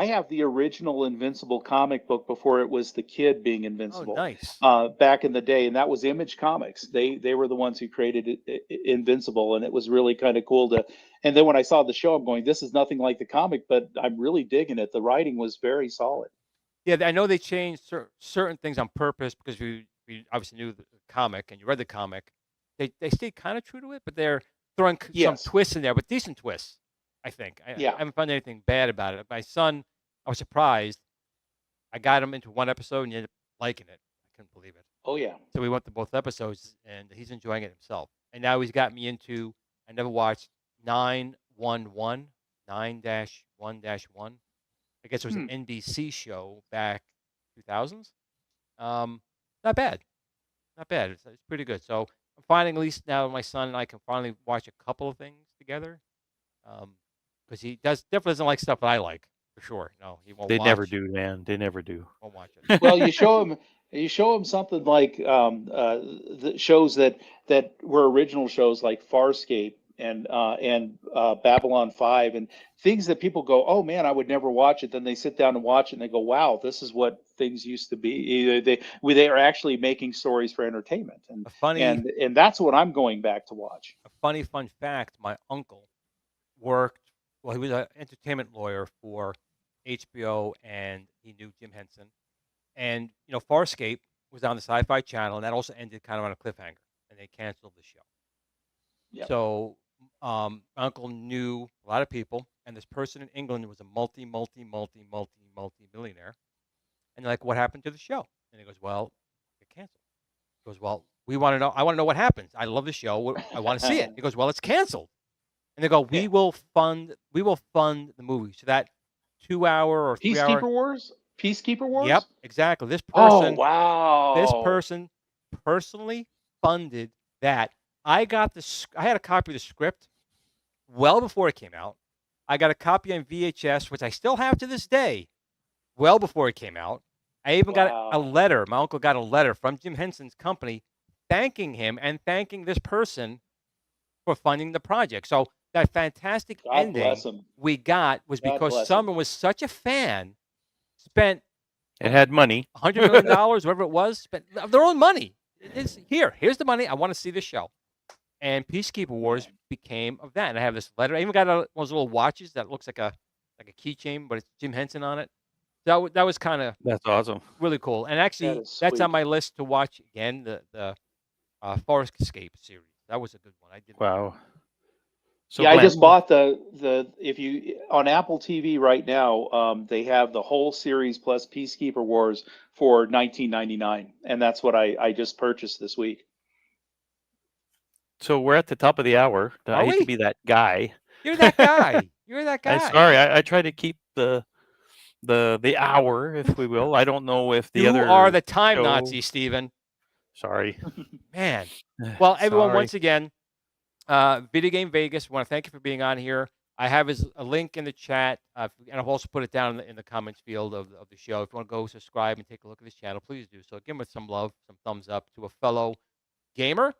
have the original Invincible comic book before it was the kid being Oh, invincible. nice. Back in the day, and that was Image Comics. They were the ones who created Invincible, and it was really kind of cool to. And then when I saw the show, I'm going, this is nothing like the comic, but I'm really digging it. The writing was very solid. Yeah, I know they changed certain things on purpose because we obviously knew the comic and you read the comic. They stayed kind of true to it, but they're throwing Yes. some twists in there, but decent twists, I think. Yeah. I haven't found anything bad about it. My son, I was surprised. I got him into one episode and he ended up liking it. I couldn't believe it. Oh yeah. So we went to both episodes and he's enjoying it himself. And now he's got me into, I never watched 911, 9-1-1. I guess it was an NBC show back 2000s. Not bad. Not bad. It's pretty good. So I'm finding, at least now, my son and I can finally watch a couple of things together. Because he definitely doesn't like stuff that I like, for sure. No, he won't They watch. never do, man. They never do. Won't watch it. Well, you show him something like the shows that were original shows like Farscape and Babylon 5 and things that people go, oh man, I would never watch it. Then they sit down and watch it and they go, wow, this is what things used to be. They are actually making stories for entertainment, and and that's what I'm going back to watch. A funny fun fact: my uncle worked. Well, he was an entertainment lawyer for HBO, and he knew Jim Henson. And Farscape was on the Sci-Fi Channel, and that also ended kind of on a cliffhanger, and they canceled the show. Yep. So my uncle knew a lot of people, and this person in England was a multi-millionaire. And they're like, "What happened to the show?" And he goes, "Well, it canceled." He goes, "Well, we want to know. I want to know what happens. I love the show. I want to see it." He goes, "Well, it's canceled." And they go, "We will fund the movie." So that 2-hour or 3-hour Peacekeeper Wars. Yep, exactly. This person. Oh wow. This person personally funded that. I had a copy of the script well before it came out. I got a copy on VHS, which I still have to this day, well before it came out. I even got a letter. My uncle got a letter from Jim Henson's company thanking him and thanking this person for funding the project. So that fantastic ending we got was because someone was such a fan, spent it had money, $100 million, whatever it was, spent their own money. Here's the money. I want to see this show. And Peacekeeper Wars became of that. And I have this letter. I even got one of those little watches that looks like a keychain, but it's Jim Henson on it. So that was kind of that's awesome, really cool. And actually, that's on my list to watch again. The Farscape series. That was a good one. I did. Wow. So I just bought the if you on Apple TV right now, they have the whole series plus Peacekeeper Wars for $19.99, and that's what I just purchased this week. So we're at the top of the hour. I hate to be that guy. You're that guy. You're that guy. Sorry, I try to keep the hour, if we will. I don't know if the other. You are the time Nazi, Steven. Sorry, man. Well, everyone, once again, Video Game Vegas. I want to thank you for being on here. I have a link in the chat, and I've also put it down in the comments field of the show. If you want to go subscribe and take a look at this channel, please do so. Give him some love, some thumbs up to a fellow gamer.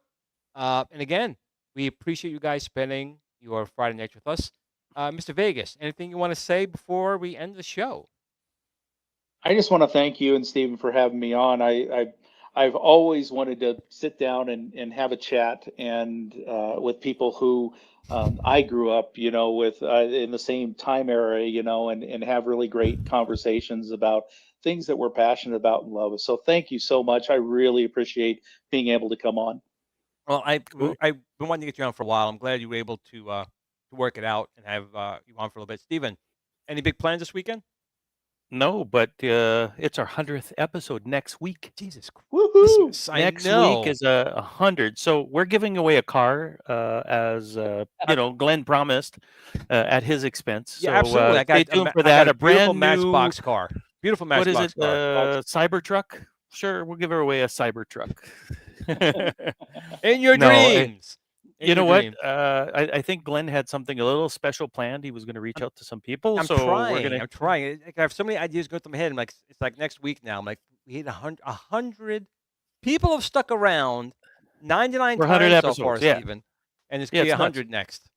And again, we appreciate you guys spending your Friday nights with us. Mr. Vegas, anything you want to say before we end the show? I just want to thank you and Steven for having me on. I've always wanted to sit down and have a chat and with people who I grew up, with in the same time era, and have really great conversations about things that we're passionate about and love. So thank you so much. I really appreciate being able to come on. Well, Cool. I've been wanting to get you on for a while. I'm glad you were able to work it out and have you on for a little bit. Steven, any big plans this weekend? No, but it's our 100th episode next week. Jesus Woohoo! Christmas! I Next know. week is 100. So we're giving away a car, as Glenn promised, at his expense. Yeah, So absolutely. I stay got tuned for I got that. a A beautiful brand new, Matchbox car. Beautiful what is Matchbox it? car. Cybertruck. Sure, we'll give her away a Cybertruck. In your No, dreams. In you know your what? dreams. I think Glenn had something a little special planned. He was going to reach out to some people. I'm So we're going trying. I'm trying. I have so many ideas going through my head. I'm like, it's like next week now. I'm like, we hit 100 people have stuck around 99 For 100 times so far, episodes, yeah. Steven. And it's Yeah, going to be it's nuts. 100 next.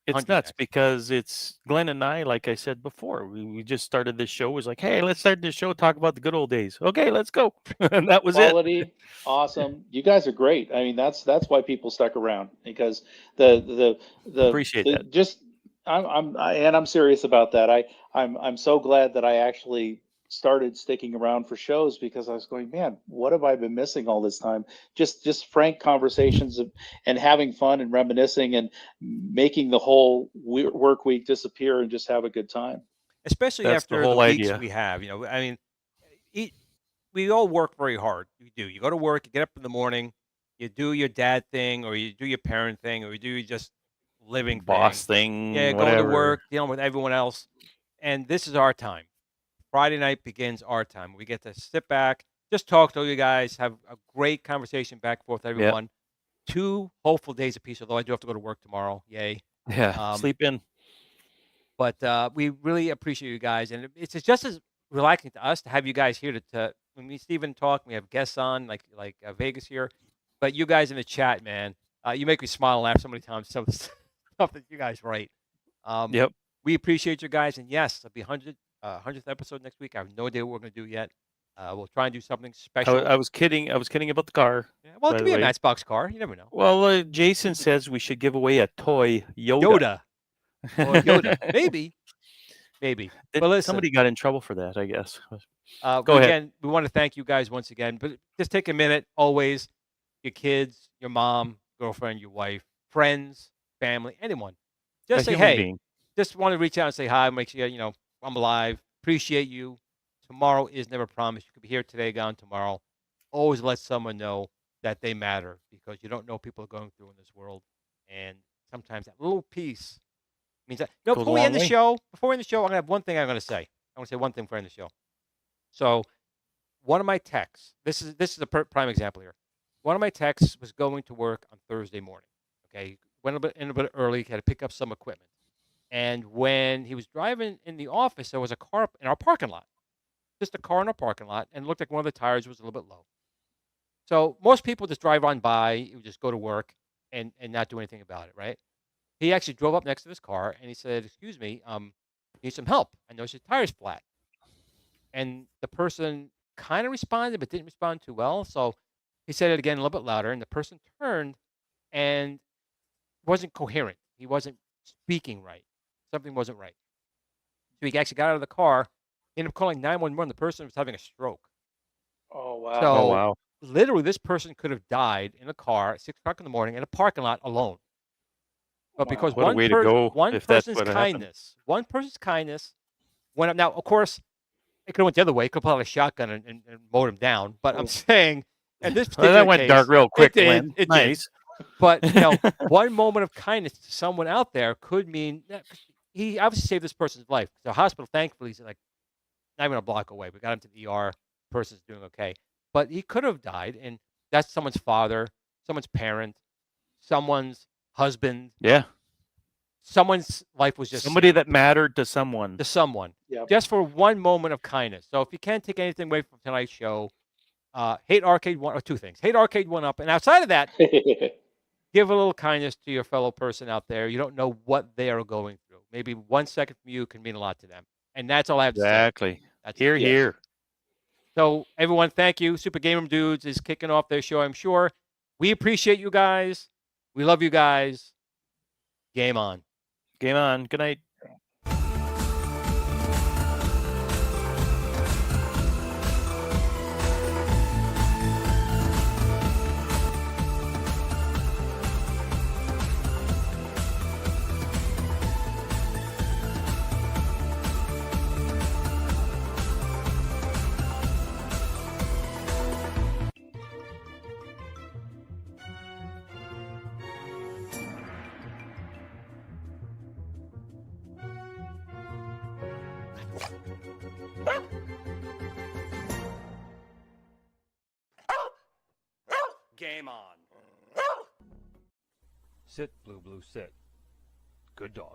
It's 100 nuts next. because it's Glenn and I, like I said before, we just started this show. It was like, hey, let's start this show, talk about the good old days. Okay, let's go. And that was it. Quality, awesome. You guys are great. I mean, that's why people stuck around, because the Appreciate that. just I'm serious about that. I'm so glad that I actually started sticking around for shows, because I was going, man, what have I been missing all this time? Just frank conversations and having fun and reminiscing and making the whole work week disappear and just have a good time. Especially That's the after the whole weeks idea. we have. I mean, we all work very hard. You do. You go to work, you get up in the morning, you do your dad thing, or you do your parent thing, or you do your just living Boss thing. thing, Yeah, going to whatever. work, dealing with everyone else. And this is our time. Friday night begins our time. We get to sit back, just talk to you guys, have a great conversation back and forth with everyone. 2 hopeful days apiece, although I do have to go to work tomorrow. Yay. Yeah, sleep in. But we really appreciate you guys. And it's just as relaxing to us to have you guys here to when me and Steven talk, we have guests on like Vegas here. But you guys in the chat, man, you make me smile and laugh so many times. Some of the stuff that you guys write. Yep. We appreciate you guys. And yes, it'll be 100th episode next week. I have no idea what we're going to do yet. We'll try and do something special. I was kidding. I was kidding about the car. Yeah, well, it by could the be a way. Matchbox car. You never know. Well, Jason says we should give away a toy Yoda. Or Yoda. Maybe. Well, listen. Somebody got in trouble for that, I guess. Go ahead. Again, we want to thank you guys once again. But just take a minute, always, your kids, your mom, girlfriend, your wife, friends, family, anyone. Just say, human hey, being. just want to reach out and say hi, make sure, I'm alive. Appreciate you. Tomorrow is never promised. You could be here today, gone tomorrow. Always let someone know that they matter, because you don't know what people are going through in this world. And sometimes that little piece means that. Goes Before a we long end the way. show, I'm going to have one thing I'm going to say. I want to say one thing before I end the show. So, one of my texts. This is a prime example here. One of my texts was going to work on Thursday morning. Okay, went in a bit early. Had to pick up some equipment, and when he was driving in the office, there was a car in our parking lot. Just a car in our parking lot, and it looked like one of the tires was a little bit low. So most people just drive on by, you would just go to work and not do anything about it, right? He actually drove up next to this car and he said, "Excuse me, need some help. I noticed your tire's flat." And the person kind of responded, but didn't respond too well. So he said it again a little bit louder, and the person turned and wasn't coherent. He wasn't speaking right. Something wasn't right. So he actually got out of the car, ended up calling 911. The person was having a stroke. Oh wow. So Oh, wow. literally, this person could have died in a car at 6 o'clock in the morning in a parking lot alone. But because What a way to go one if that's person's what happened. kindness went up. Now, of course, it could have went the other way. It could have pulled out a shotgun and mowed him down. But I'm saying, in this Well, particular that went case, dark real quick, It did. Glenn. It did. Nice. But one moment of kindness to someone out there could mean that he obviously saved this person's life. The hospital, thankfully, is like not even a block away. We got him to the ER. Person's doing okay, but he could have died, and that's someone's father, someone's parent, someone's husband. Yeah. Someone's life was just Somebody that mattered to someone. to someone, Yep. just for one moment of kindness. So if you can't take anything away from tonight's show, hate R-Cade one or two things. Hate R-Cade one up, and outside of that, give a little kindness to your fellow person out there. You don't know what they are going through. Maybe 1 second from you can mean a lot to them, and that's all I have to say. Exactly. That's Here, it. Yes. here. So everyone, thank you. Super Gamer Dudes is kicking off their show, I'm sure. We appreciate you guys. We love you guys. Game on. Game on. Good night. Game on. Sit, Blue, sit. Good dog.